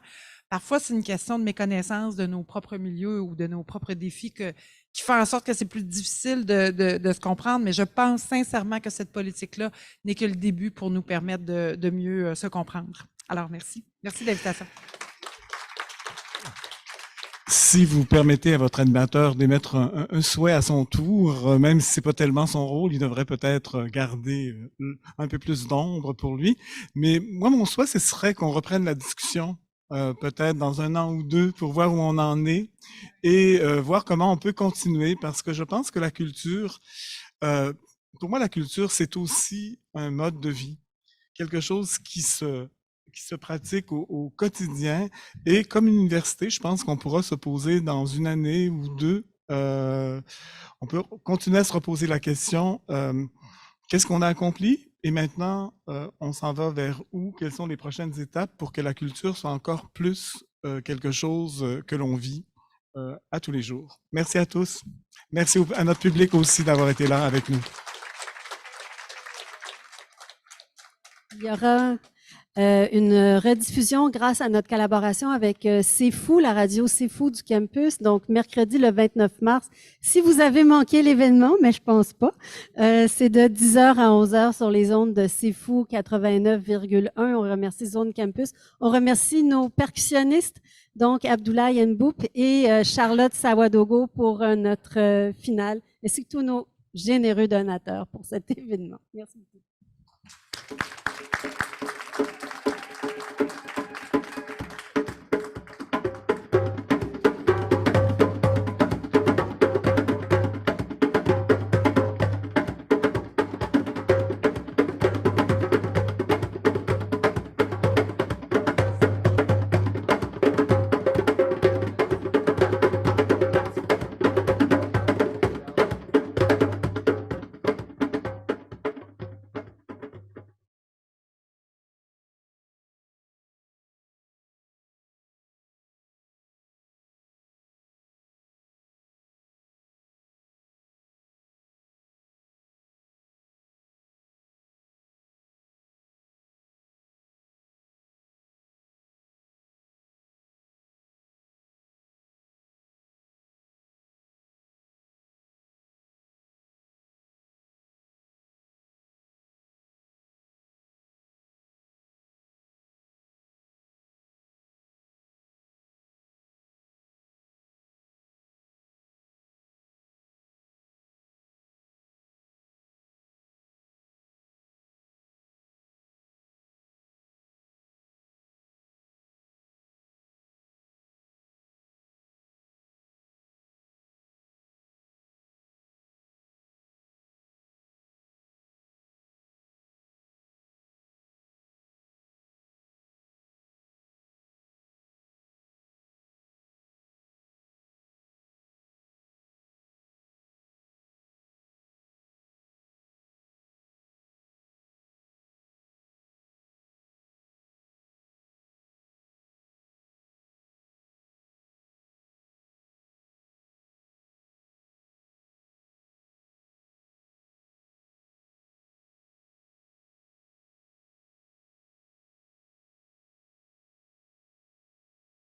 Parfois, c'est une question de méconnaissance de nos propres milieux ou de nos propres défis qui fait en sorte que c'est plus difficile de se comprendre, mais je pense sincèrement que cette politique-là n'est que le début pour nous permettre de mieux se comprendre. Alors, merci. Merci de l'invitation. Si vous permettez à votre animateur d'émettre un souhait à son tour, même si c'est pas tellement son rôle, il devrait peut-être garder un peu plus d'ombre pour lui. Mais moi, mon souhait, ce serait qu'on reprenne la discussion peut-être dans un an ou deux pour voir où on en est et voir comment on peut continuer parce que je pense que la culture, pour moi, la culture, c'est aussi un mode de vie, quelque chose qui se pratique au quotidien. Et comme université, je pense qu'on pourra se poser dans une année ou deux, on peut continuer à se reposer la question, qu'est-ce qu'on a accompli? Et maintenant, on s'en va vers où? Quelles sont les prochaines étapes pour que la culture soit encore plus quelque chose que l'on vit à tous les jours. Merci à tous. Merci à notre public aussi d'avoir été là avec nous. Il y aura une rediffusion grâce à notre collaboration avec C'est Fou, la radio C'est Fou du campus, donc mercredi le 29 mars. Si vous avez manqué l'événement, mais je pense pas, c'est de 10h à 11h sur les ondes de C'est Fou 89,1. On remercie Zone Campus. On remercie nos percussionnistes, donc Abdoulaye Nboup et Charlotte Sawadogo pour notre finale, ainsi que tous nos généreux donateurs pour cet événement. Merci beaucoup.